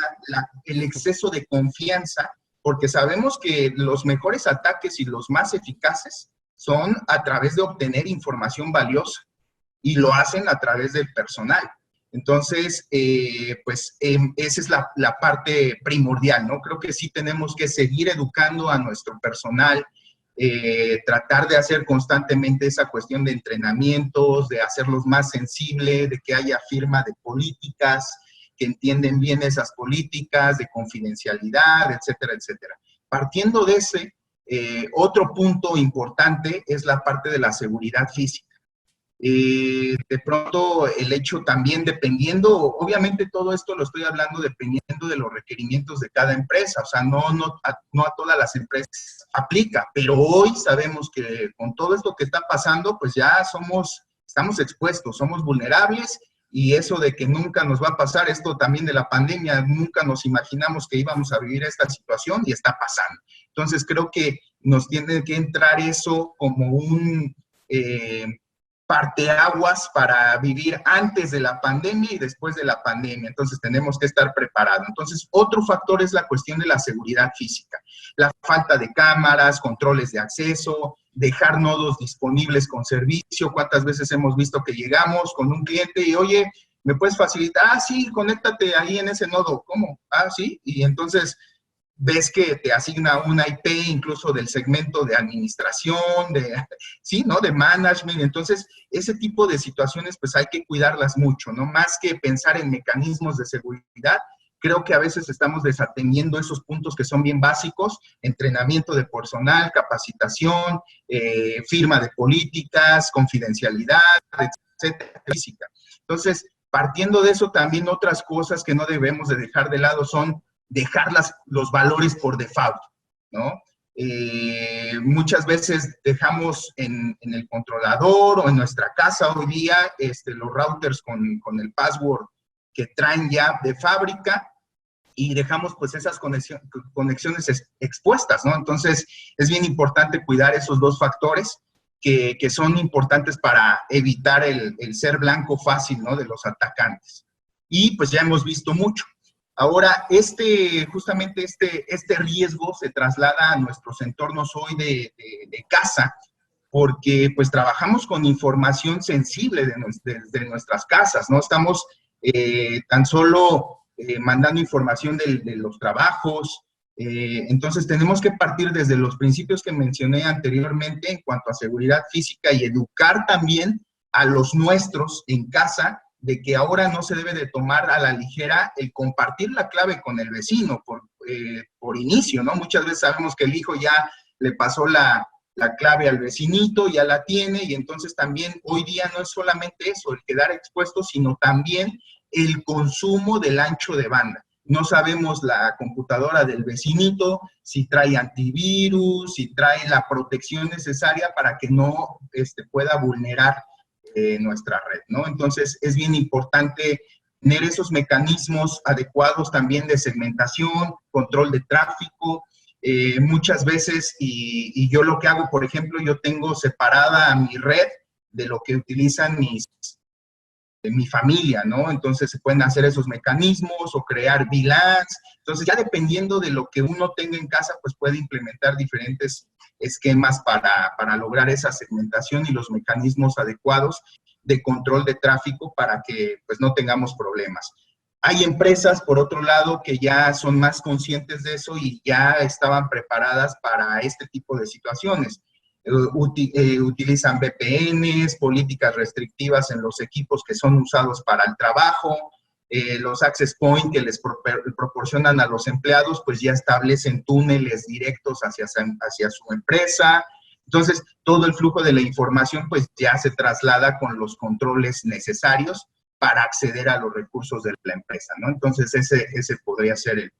el exceso de confianza, porque sabemos que los mejores ataques y los más eficaces son a través de obtener información valiosa y lo hacen a través del personal. Entonces, esa es la parte primordial, ¿no? Creo que sí tenemos que seguir educando a nuestro personal, tratar de hacer constantemente esa cuestión de entrenamientos, de hacerlos más sensibles, de que haya firma de políticas, que entienden bien esas políticas de confidencialidad, etcétera, etcétera. Partiendo de ese, otro punto importante es la parte de la seguridad física. De pronto el hecho también dependiendo, obviamente todo esto lo estoy hablando dependiendo de los requerimientos de cada empresa, o sea, no a todas las empresas aplica, pero hoy sabemos que con todo esto que está pasando, pues ya estamos expuestos, somos vulnerables y eso de que nunca nos va a pasar, esto también de la pandemia, nunca nos imaginamos que íbamos a vivir esta situación y está pasando. Entonces creo que nos tiene que entrar eso como un parteaguas para vivir antes de la pandemia y después de la pandemia. Entonces, tenemos que estar preparados. Entonces, otro factor es la cuestión de la seguridad física. La falta de cámaras, controles de acceso, dejar nodos disponibles con servicio. ¿Cuántas veces hemos visto que llegamos con un cliente y, oye, ¿me puedes facilitar? Ah, sí, conéctate ahí en ese nodo. ¿Cómo? Ah, sí. Y entonces ves que te asigna una IP incluso del segmento de administración, sí, ¿no? De management. Entonces, ese tipo de situaciones, pues hay que cuidarlas mucho, ¿no? Más que pensar en mecanismos de seguridad, creo que a veces estamos desatendiendo esos puntos que son bien básicos, entrenamiento de personal, capacitación, firma de políticas, confidencialidad, etcétera, física. Entonces, partiendo de eso, también otras cosas que no debemos de dejar de lado son dejar los valores por default, ¿no? Muchas veces dejamos en el controlador o en nuestra casa hoy día los routers con el password que traen ya de fábrica y dejamos pues esas conexiones expuestas, ¿no? Entonces es bien importante cuidar esos dos factores que son importantes para evitar el ser blanco fácil, ¿no? De los atacantes. Y pues ya hemos visto mucho. Ahora, justamente este riesgo se traslada a nuestros entornos hoy de casa, porque pues trabajamos con información sensible de nuestras casas, ¿no? Estamos tan solo mandando información de los trabajos, entonces tenemos que partir desde los principios que mencioné anteriormente en cuanto a seguridad física y educar también a los nuestros en casa de que ahora no se debe de tomar a la ligera el compartir la clave con el vecino por inicio, ¿no? Muchas veces sabemos que el hijo ya le pasó la clave al vecinito, ya la tiene, y entonces también hoy día no es solamente eso, el quedar expuesto, sino también el consumo del ancho de banda. No sabemos la computadora del vecinito, si trae antivirus, si trae la protección necesaria para que no pueda vulnerar nuestra red, ¿no? Entonces, es bien importante tener esos mecanismos adecuados también de segmentación, control de tráfico. Muchas veces, y yo lo que hago, por ejemplo, yo tengo separada a mi red de lo que utilizan mi familia, ¿no? Entonces se pueden hacer esos mecanismos o crear VLANs. Entonces ya dependiendo de lo que uno tenga en casa, pues puede implementar diferentes esquemas para lograr esa segmentación y los mecanismos adecuados de control de tráfico para que pues no tengamos problemas. Hay empresas, por otro lado, que ya son más conscientes de eso y ya estaban preparadas para este tipo de situaciones. Utilizan VPNs, políticas restrictivas en los equipos que son usados para el trabajo, los access point que les proporcionan a los empleados, pues ya establecen túneles directos hacia su empresa. Entonces, todo el flujo de la información pues ya se traslada con los controles necesarios para acceder a los recursos de la empresa, ¿no? Entonces, ese podría ser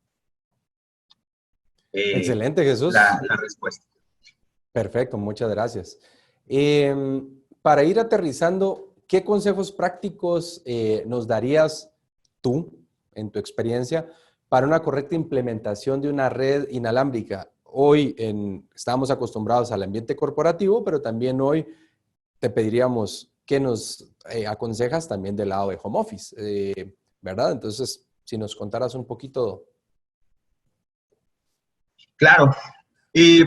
Excelente, Jesús. la respuesta. Perfecto, muchas gracias. Para ir aterrizando, ¿qué consejos prácticos nos darías tú, en tu experiencia, para una correcta implementación de una red inalámbrica? Hoy estamos acostumbrados al ambiente corporativo, pero también hoy te pediríamos que nos aconsejas también del lado de home office, ¿verdad? Entonces, si nos contaras un poquito. Claro.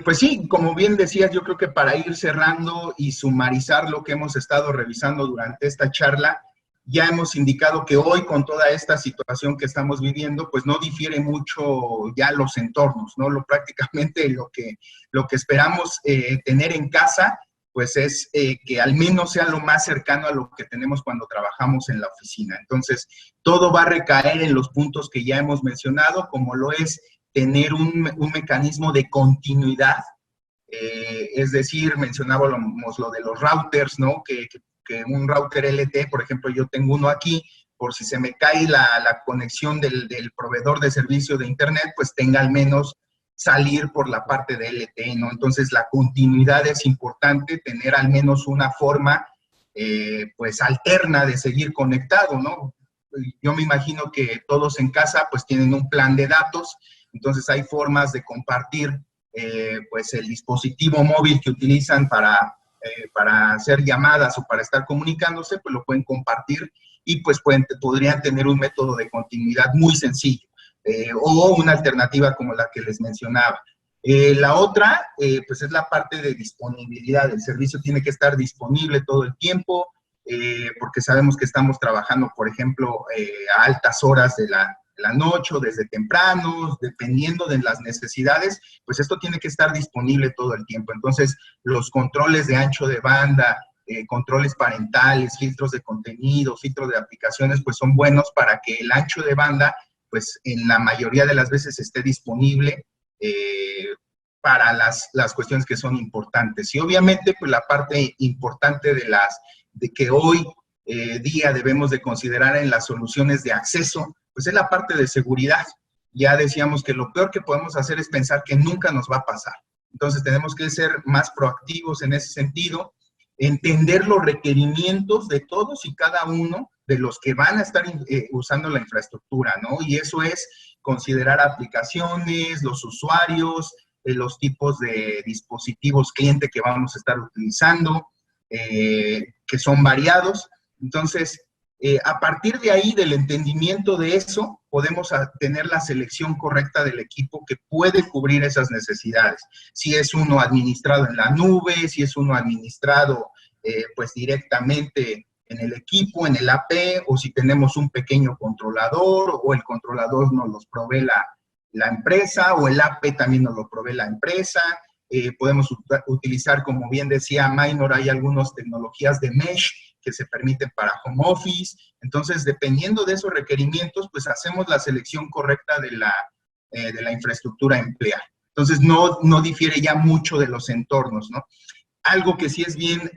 Pues sí, como bien decías, yo creo que para ir cerrando y sumarizar lo que hemos estado revisando durante esta charla, ya hemos indicado que hoy con toda esta situación que estamos viviendo, pues no difiere mucho ya los entornos, ¿no? Prácticamente lo que esperamos tener en casa, pues es que al menos sea lo más cercano a lo que tenemos cuando trabajamos en la oficina. Entonces, todo va a recaer en los puntos que ya hemos mencionado, como lo es tener un mecanismo de continuidad, es decir, mencionábamos lo de los routers, ¿no? Que un router LTE, por ejemplo, yo tengo uno aquí, por si se me cae la conexión del proveedor de servicio de internet, pues tenga al menos salir por la parte de LTE, ¿no? Entonces, la continuidad es importante, tener al menos una forma, pues, alterna de seguir conectado, ¿no? Yo me imagino que todos en casa, pues, tienen un plan de datos. Entonces, hay formas de compartir, pues, el dispositivo móvil que utilizan para hacer llamadas o para estar comunicándose, pues lo pueden compartir y pues podrían tener un método de continuidad muy sencillo o una alternativa como la que les mencionaba. La otra, pues es la parte de disponibilidad. El servicio tiene que estar disponible todo el tiempo porque sabemos que estamos trabajando, por ejemplo, a altas horas de la noche o desde temprano, dependiendo de las necesidades, pues esto tiene que estar disponible todo el tiempo. Entonces, los controles de ancho de banda, controles parentales, filtros de contenido, filtros de aplicaciones, pues son buenos para que el ancho de banda, pues en la mayoría de las veces esté disponible para las cuestiones que son importantes. Y obviamente, pues la parte importante de que hoy día debemos de considerar en las soluciones de acceso, pues es la parte de seguridad. Ya decíamos que lo peor que podemos hacer es pensar que nunca nos va a pasar. Entonces tenemos que ser más proactivos en ese sentido, entender los requerimientos de todos y cada uno de los que van a estar usando la infraestructura, ¿no? Y eso es considerar aplicaciones, los usuarios, los tipos de dispositivos cliente que vamos a estar utilizando, que son variados. Entonces, a partir de ahí, del entendimiento de eso, podemos tener la selección correcta del equipo que puede cubrir esas necesidades. Si es uno administrado en la nube, si es uno administrado pues directamente en el equipo, en el AP, o si tenemos un pequeño controlador, o el controlador nos los provee la empresa, o el AP también nos lo provee la empresa. Podemos utilizar, como bien decía Maynor, hay algunas tecnologías de mesh que se permiten para home office. Entonces, dependiendo de esos requerimientos, pues hacemos la selección correcta de la infraestructura a emplear. Entonces, no difiere ya mucho de los entornos, ¿no? Algo que sí es bien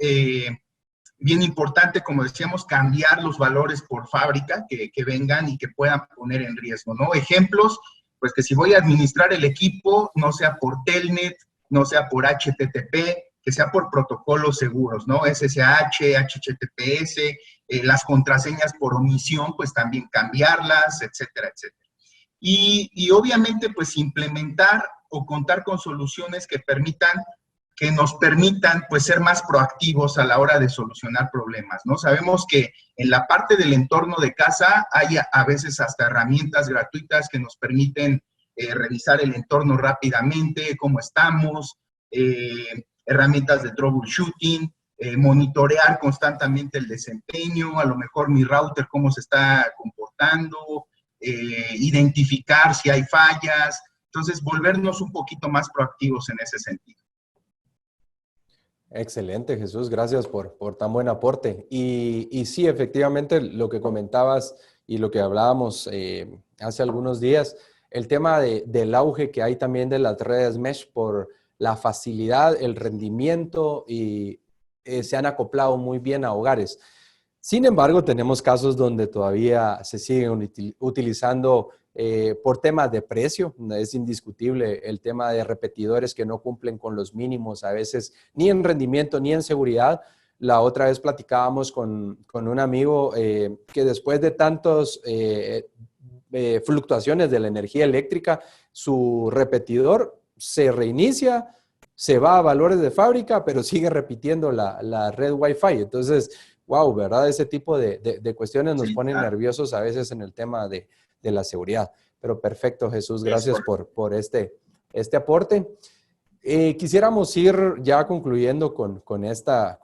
importante, como decíamos, cambiar los valores por fábrica que vengan y que puedan poner en riesgo, ¿no? Ejemplos, pues que si voy a administrar el equipo, no sea por Telnet, no sea por HTTP, que sea por protocolos seguros, ¿no? SSH, HTTPS, las contraseñas por omisión, pues también cambiarlas, etcétera, etcétera. Y obviamente, pues implementar o contar con soluciones que nos permitan, pues, ser más proactivos a la hora de solucionar problemas, ¿no? Sabemos que en la parte del entorno de casa hay a veces hasta herramientas gratuitas que nos permiten revisar el entorno rápidamente, cómo estamos, herramientas de troubleshooting, monitorear constantemente el desempeño, a lo mejor mi router cómo se está comportando, identificar si hay fallas. Entonces, volvernos un poquito más proactivos en ese sentido. Excelente, Jesús. Gracias por tan buen aporte. Y sí, efectivamente, lo que comentabas y lo que hablábamos hace algunos días, el tema del auge que hay también de las redes mesh por la facilidad, el rendimiento y se han acoplado muy bien a hogares. Sin embargo, tenemos casos donde todavía se siguen utilizando por temas de precio. Es indiscutible el tema de repetidores que no cumplen con los mínimos, a veces ni en rendimiento ni en seguridad. La otra vez platicábamos con un amigo que después de tantas fluctuaciones de la energía eléctrica, su repetidor se reinicia, se va a valores de fábrica, pero sigue repitiendo la red Wi-Fi. Entonces, wow, ¿verdad? Ese tipo de cuestiones nos ponen nerviosos a veces en el tema de la seguridad. Pero perfecto, Jesús, gracias por este aporte. Quisiéramos ir ya concluyendo con esta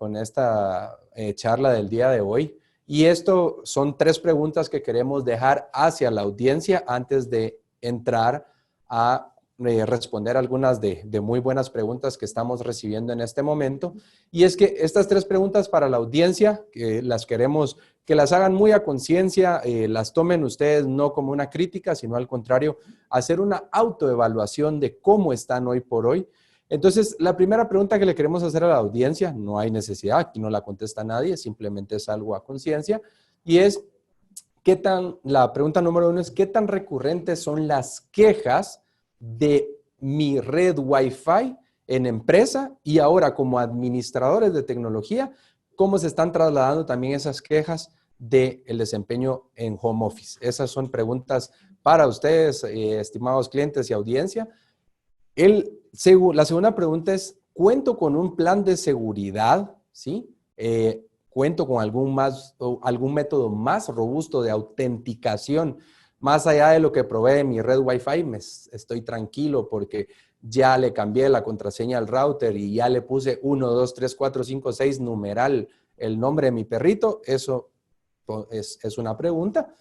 charla del día de hoy. Y esto son 3 preguntas que queremos dejar hacia la audiencia antes de entrar a responder algunas de muy buenas preguntas que estamos recibiendo en este momento. Y es que estas 3 preguntas para la audiencia, que las queremos que las hagan muy a conciencia, las tomen ustedes no como una crítica, sino al contrario, hacer una autoevaluación de cómo están hoy por hoy. Entonces, la primera pregunta que le queremos hacer a la audiencia, no hay necesidad, aquí no la contesta nadie, simplemente es algo a conciencia, y es, la pregunta número 1 es, ¿qué tan recurrentes son las quejas de mi red Wi-Fi en empresa y ahora como administradores de tecnología? ¿Cómo se están trasladando también esas quejas del desempeño en home office? Esas son preguntas para ustedes, estimados clientes y audiencia. La segunda pregunta es, ¿cuento con un plan de seguridad? ¿Sí? ¿Cuento con algún método más robusto de autenticación? Más allá de lo que provee mi red Wi-Fi, estoy tranquilo porque ya le cambié la contraseña al router y ya le puse 1, 2, 3, 4, 5, 6 numeral el nombre de mi perrito. Eso es una pregunta.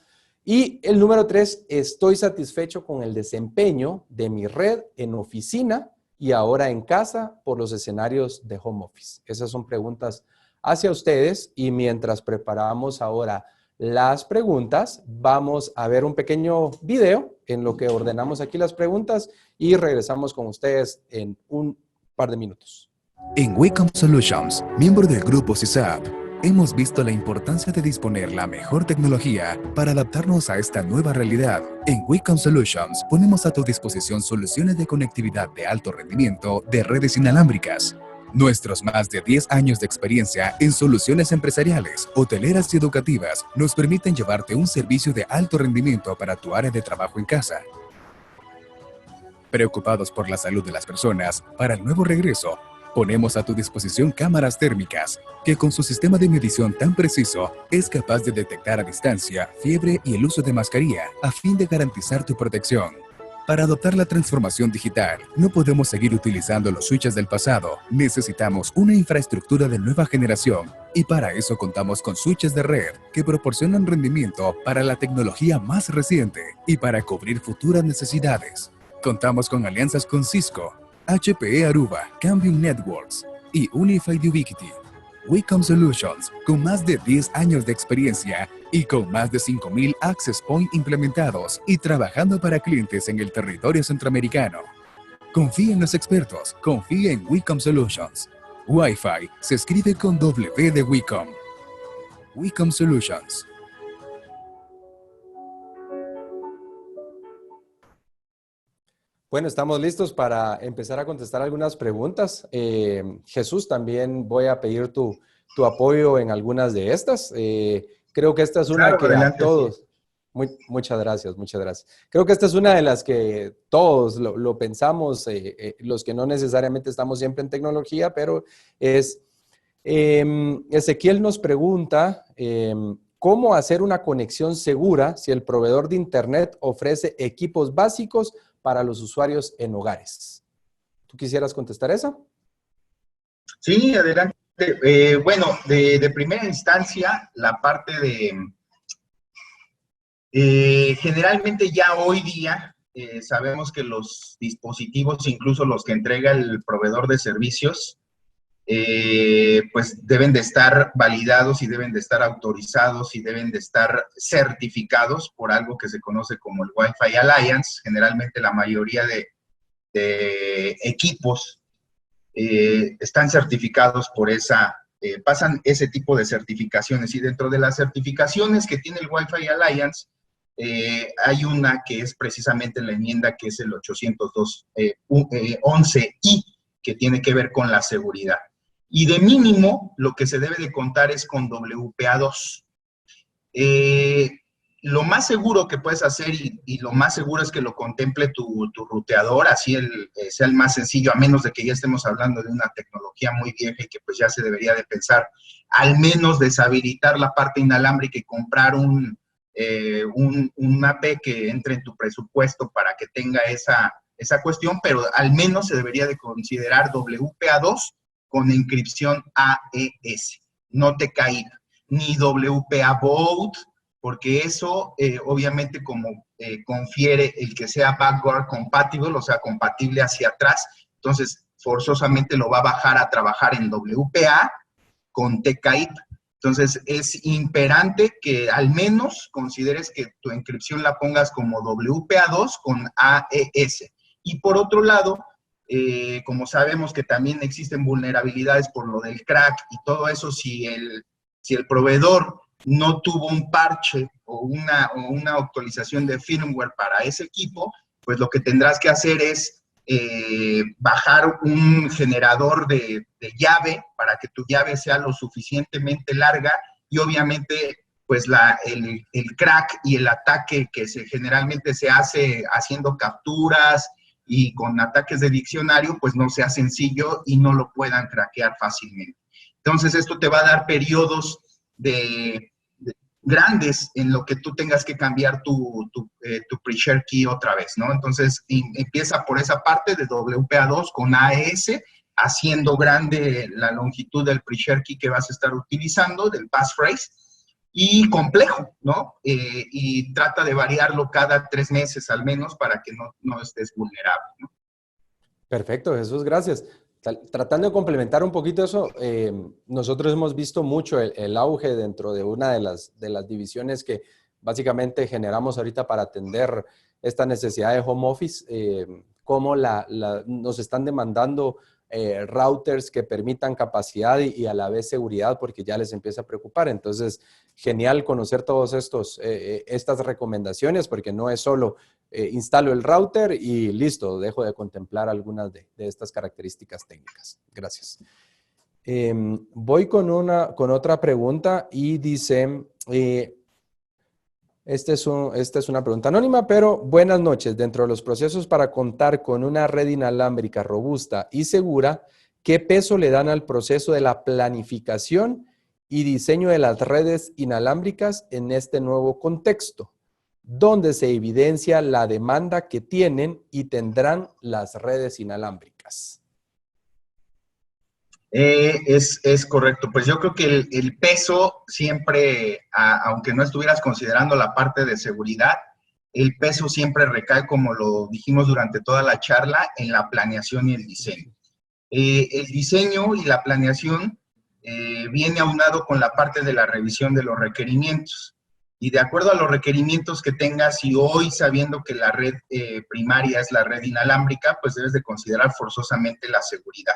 Y el número 3, ¿estoy satisfecho con el desempeño de mi red en oficina y ahora en casa por los escenarios de home office? Esas son preguntas hacia ustedes y mientras preparamos ahora las preguntas, vamos a ver un pequeño video en lo que ordenamos aquí las preguntas y regresamos con ustedes en un par de minutos. En Wacom Solutions, miembro del grupo CISAP, hemos visto la importancia de disponer la mejor tecnología para adaptarnos a esta nueva realidad. En Wacom Solutions ponemos a tu disposición soluciones de conectividad de alto rendimiento de redes inalámbricas. Nuestros más de 10 años de experiencia en soluciones empresariales, hoteleras y educativas nos permiten llevarte un servicio de alto rendimiento para tu área de trabajo en casa. Preocupados por la salud de las personas, para el nuevo regreso, ponemos a tu disposición cámaras térmicas que con su sistema de medición tan preciso es capaz de detectar a distancia fiebre y el uso de mascarilla a fin de garantizar tu protección. Para adoptar la transformación digital, no podemos seguir utilizando los switches del pasado. Necesitamos una infraestructura de nueva generación y para eso contamos con switches de red que proporcionan rendimiento para la tecnología más reciente y para cubrir futuras necesidades. Contamos con alianzas con Cisco, HPE Aruba, Cambium Networks y Unified Ubiquiti. Wecom Solutions, con más de 10 años de experiencia y con más de 5,000 Access Point implementados y trabajando para clientes en el territorio centroamericano. Confía en los expertos, confía en Wecom Solutions. Wi-Fi se escribe con W de Wecom. Wecom Solutions. Bueno, estamos listos para empezar a contestar algunas preguntas. Jesús, también voy a pedir tu apoyo en algunas de estas. Creo que esta es una Claro, que a adelante, todos... sí. Muchas gracias, muchas gracias. Creo que esta es una de las que todos lo pensamos, los que no necesariamente estamos siempre en tecnología, pero es... Ezequiel nos pregunta... ¿cómo hacer una conexión segura si el proveedor de Internet ofrece equipos básicos para los usuarios en hogares? ¿Tú quisieras contestar esa? Sí, adelante. Bueno, de primera instancia, la parte de... generalmente ya hoy día sabemos que los dispositivos, incluso los que entrega el proveedor de servicios, pues deben de estar validados y deben de estar autorizados y deben de estar certificados por algo que se conoce como el Wi-Fi Alliance. Generalmente la mayoría de equipos están certificados por pasan ese tipo de certificaciones, y dentro de las certificaciones que tiene el Wi-Fi Alliance, hay una que es precisamente la enmienda, que es el 802.11i, que tiene que ver con la seguridad. Y de mínimo, lo que se debe de contar es con WPA2. Lo más seguro que puedes hacer, y lo más seguro es que lo contemple tu ruteador, así sea el más sencillo, a menos de que ya estemos hablando de una tecnología muy vieja y que pues ya se debería de pensar, al menos deshabilitar la parte inalámbrica y comprar un AP que entre en tu presupuesto para que tenga esa cuestión, pero al menos se debería de considerar WPA2 con encripción AES, no TKIP, ni WPA Boot, porque eso obviamente como confiere el que sea backward compatible, o sea, compatible hacia atrás, entonces forzosamente lo va a bajar a trabajar en WPA con TKIP. Entonces es imperante que al menos consideres que tu encripción la pongas como WPA2 con AES. Y por otro lado, como sabemos que también existen vulnerabilidades por lo del crack y todo eso, si el proveedor no tuvo un parche o una actualización de firmware para ese equipo, pues lo que tendrás que hacer es bajar un generador de llave para que tu llave sea lo suficientemente larga, y obviamente pues el crack y el ataque que generalmente se hace haciendo capturas y con ataques de diccionario, pues no sea sencillo y no lo puedan craquear fácilmente. Entonces esto te va a dar periodos grandes en lo que tú tengas que cambiar tu pre-share key otra vez, ¿no? Entonces empieza por esa parte de WPA2 con AES, haciendo grande la longitud del pre-share key que vas a estar utilizando, del passphrase, y complejo, ¿no? Y trata de variarlo cada 3 meses al menos para que no estés vulnerable, ¿no? Perfecto, Jesús, gracias. Tratando de complementar un poquito eso, nosotros hemos visto mucho el auge dentro de una de las divisiones que básicamente generamos ahorita para atender esta necesidad de home office, cómo nos están demandando routers que permitan capacidad y a la vez seguridad, porque ya les empieza a preocupar. Entonces, genial conocer todos estas recomendaciones, porque no es solo instalo el router y listo, dejo de contemplar algunas de estas características técnicas. Gracias. Voy con otra pregunta y dice, esta es una pregunta anónima, pero buenas noches. Dentro de los procesos para contar con una red inalámbrica robusta y segura, ¿qué peso le dan al proceso de la planificación y diseño de las redes inalámbricas en este nuevo contexto, donde se evidencia la demanda que tienen y tendrán las redes inalámbricas? Es correcto. Pues yo creo que el peso siempre, aunque no estuvieras considerando la parte de seguridad, el peso siempre recae, como lo dijimos durante toda la charla, en la planeación y el diseño. El diseño y la planeación viene aunado con la parte de la revisión de los requerimientos. Y de acuerdo a los requerimientos que tengas, y hoy sabiendo que la red primaria es la red inalámbrica, pues debes de considerar forzosamente la seguridad.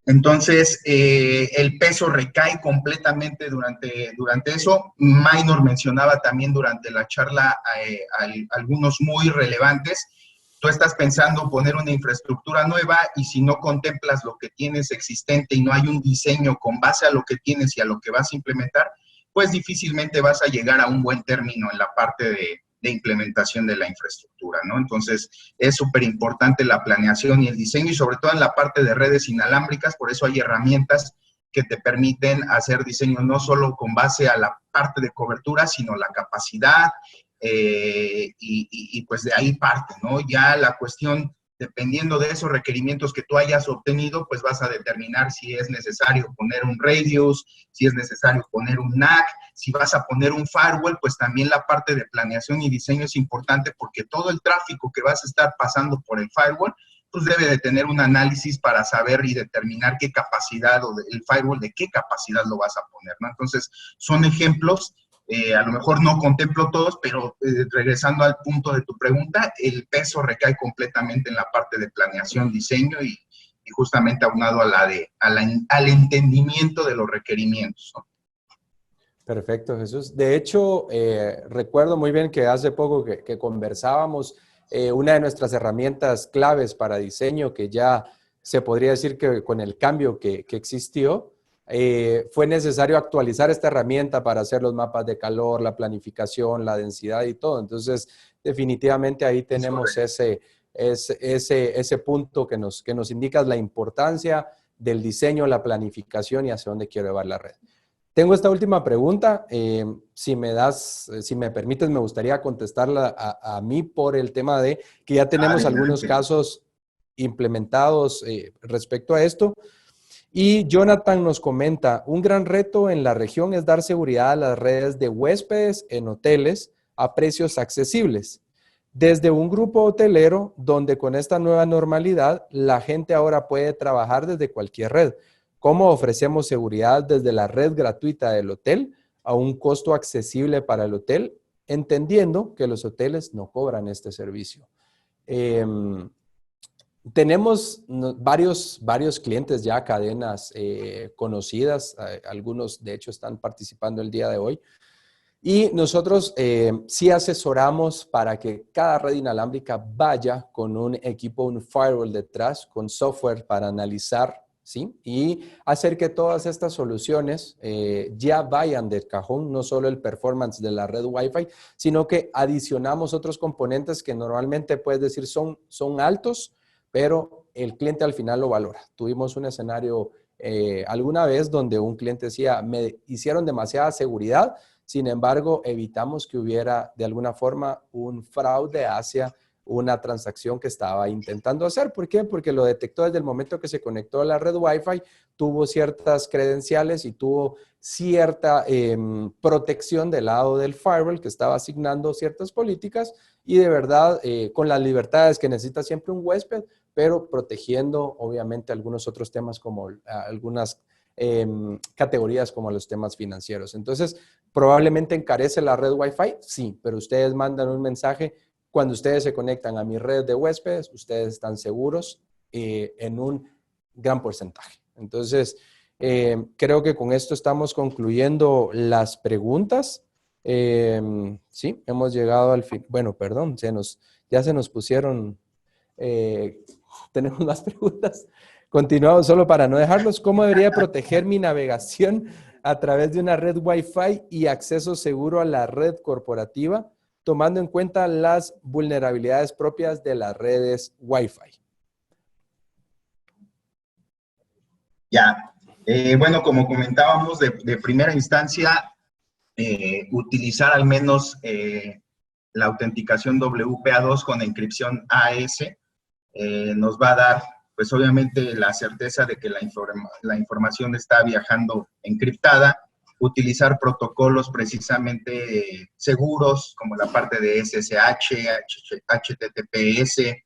Entonces, el peso recae completamente durante eso. Minor mencionaba también durante la charla algunos muy relevantes. Tú estás pensando poner una infraestructura nueva y si no contemplas lo que tienes existente y no hay un diseño con base a lo que tienes y a lo que vas a implementar, pues difícilmente vas a llegar a un buen término en la parte de implementación de la infraestructura, ¿no? Entonces, es súper importante la planeación y el diseño, y sobre todo en la parte de redes inalámbricas. Por eso hay herramientas que te permiten hacer diseño no solo con base a la parte de cobertura, sino la capacidad, y pues de ahí parte, ¿no? Ya la cuestión, dependiendo de esos requerimientos que tú hayas obtenido, pues vas a determinar si es necesario poner un radius, si es necesario poner un NAC, si vas a poner un firewall. Pues también la parte de planeación y diseño es importante, porque todo el tráfico que vas a estar pasando por el firewall, pues debe de tener un análisis para saber y determinar qué capacidad, o el firewall de qué capacidad lo vas a poner, ¿no? Entonces, son ejemplos. A lo mejor no contemplo todos, pero regresando al punto de tu pregunta, el peso recae completamente en la parte de planeación, diseño y justamente aunado al entendimiento de los requerimientos, ¿no? Perfecto, Jesús. De hecho, recuerdo muy bien que hace poco que conversábamos, una de nuestras herramientas claves para diseño, que ya se podría decir que con el cambio que existió, fue necesario actualizar esta herramienta para hacer los mapas de calor, la planificación, la densidad y todo. Entonces, definitivamente ahí tenemos ese punto que nos indica la importancia del diseño, la planificación y hacia dónde quiero llevar la red. Tengo esta última pregunta. Si me permites, me gustaría contestarla a mí por el tema de que ya tenemos algunos casos implementados respecto a esto. Y Jonathan nos comenta, un gran reto en la región es dar seguridad a las redes de huéspedes en hoteles a precios accesibles. Desde un grupo hotelero donde con esta nueva normalidad la gente ahora puede trabajar desde cualquier red. ¿Cómo ofrecemos seguridad desde la red gratuita del hotel a un costo accesible para el hotel, entendiendo que los hoteles no cobran este servicio? Tenemos varios clientes ya, cadenas conocidas, algunos de hecho están participando el día de hoy, y nosotros sí asesoramos para que cada red inalámbrica vaya con un equipo, un firewall detrás, con software para analizar, ¿sí? Y hacer que todas estas soluciones ya vayan del cajón, no solo el performance de la red Wi-Fi, sino que adicionamos otros componentes que normalmente puedes decir son altos, pero el cliente al final lo valora. Tuvimos un escenario alguna vez donde un cliente decía, me hicieron demasiada seguridad, sin embargo, evitamos que hubiera de alguna forma un fraude hacia una transacción que estaba intentando hacer. ¿Por qué? Porque lo detectó desde el momento que se conectó a la red Wi-Fi, tuvo ciertas credenciales y tuvo cierta protección del lado del firewall que estaba asignando ciertas políticas y de verdad con las libertades que necesita siempre un huésped, pero protegiendo obviamente algunos otros temas como algunas categorías como los temas financieros. Entonces, ¿probablemente encarece la red Wi-Fi? Sí, pero ustedes mandan un mensaje. Cuando ustedes se conectan a mi red de huéspedes, ustedes están seguros en un gran porcentaje. Entonces, creo que con esto estamos concluyendo las preguntas. Sí, hemos llegado al fin. Bueno, perdón, ya se nos pusieron, tenemos más preguntas. Continuamos solo para no dejarlos. ¿Cómo debería proteger mi navegación a través de una red Wi-Fi y acceso seguro a la red corporativa, tomando en cuenta las vulnerabilidades propias de las redes Wi-Fi? Ya, bueno, como comentábamos, de primera instancia, utilizar al menos la autenticación WPA2 con encripción AES nos va a dar, pues obviamente, la certeza de que la información está viajando encriptada. Utilizar protocolos precisamente seguros, como la parte de SSH, HTTPS,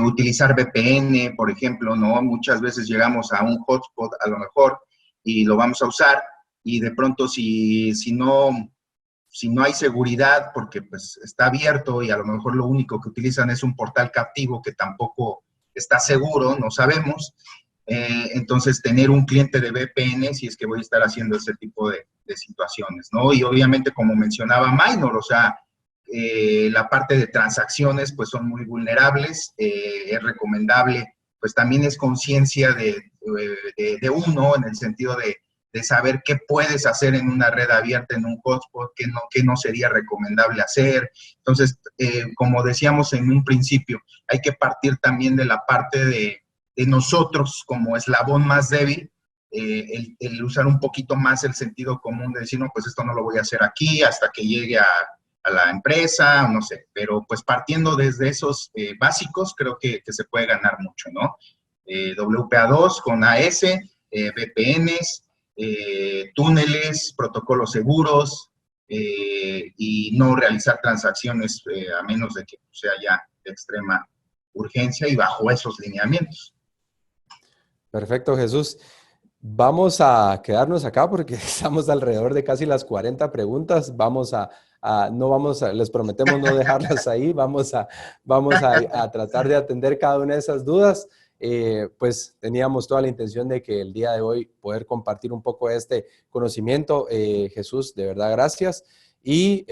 utilizar VPN, por ejemplo, ¿no? Muchas veces llegamos a un hotspot, a lo mejor, y lo vamos a usar, y de pronto si no hay seguridad, porque pues está abierto y a lo mejor lo único que utilizan es un portal captivo que tampoco está seguro, no sabemos, entonces tener un cliente de VPN si es que voy a estar haciendo ese tipo de situaciones, ¿no? Y obviamente, como mencionaba Minor, o sea, la parte de transacciones pues son muy vulnerables, es recomendable, pues también es conciencia de uno en el sentido de saber qué puedes hacer en una red abierta, en un hotspot, qué no sería recomendable hacer. Entonces, como decíamos en un principio, hay que partir también de la parte de nosotros como eslabón más débil, el usar un poquito más el sentido común de decir, no, pues esto no lo voy a hacer aquí hasta que llegue a la empresa, no sé, pero pues partiendo desde esos básicos, creo que se puede ganar mucho, ¿no? WPA2 con AS, VPNs, túneles, protocolos seguros, y no realizar transacciones a menos de que sea ya de extrema urgencia y bajo esos lineamientos. Perfecto, Jesús. Vamos a quedarnos acá porque estamos alrededor de casi las 40 preguntas. Les prometemos no dejarlas ahí. Vamos a tratar de atender cada una de esas dudas. Pues teníamos toda la intención de que el día de hoy poder compartir un poco de este conocimiento. Jesús, de verdad, gracias. Y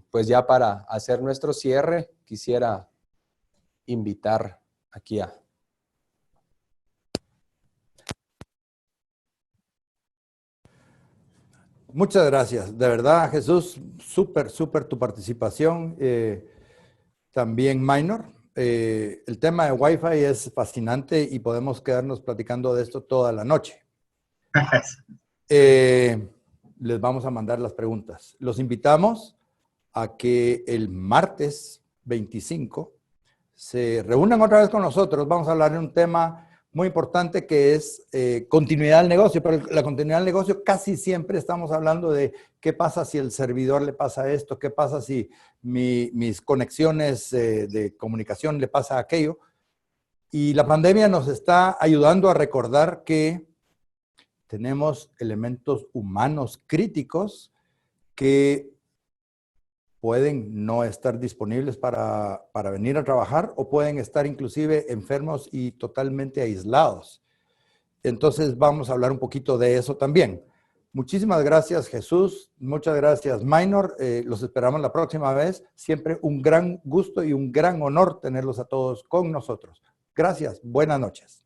pues ya para hacer nuestro cierre, quisiera invitar aquí a... Muchas gracias. De verdad, Jesús, súper tu participación. También Minor. El tema de Wi-Fi es fascinante y podemos quedarnos platicando de esto toda la noche. Les vamos a mandar las preguntas. Los invitamos a que el martes 25 se reúnan otra vez con nosotros. Vamos a hablar de un tema muy importante que es continuidad del negocio, pero la continuidad del negocio casi siempre estamos hablando de qué pasa si el servidor le pasa esto, qué pasa si mis conexiones de comunicación le pasa aquello. Y la pandemia nos está ayudando a recordar que tenemos elementos humanos críticos que pueden no estar disponibles para venir a trabajar o pueden estar inclusive enfermos y totalmente aislados. Entonces vamos a hablar un poquito de eso también. Muchísimas gracias, Jesús. Muchas gracias, Minor. Los esperamos la próxima vez. Siempre un gran gusto y un gran honor tenerlos a todos con nosotros. Gracias. Buenas noches.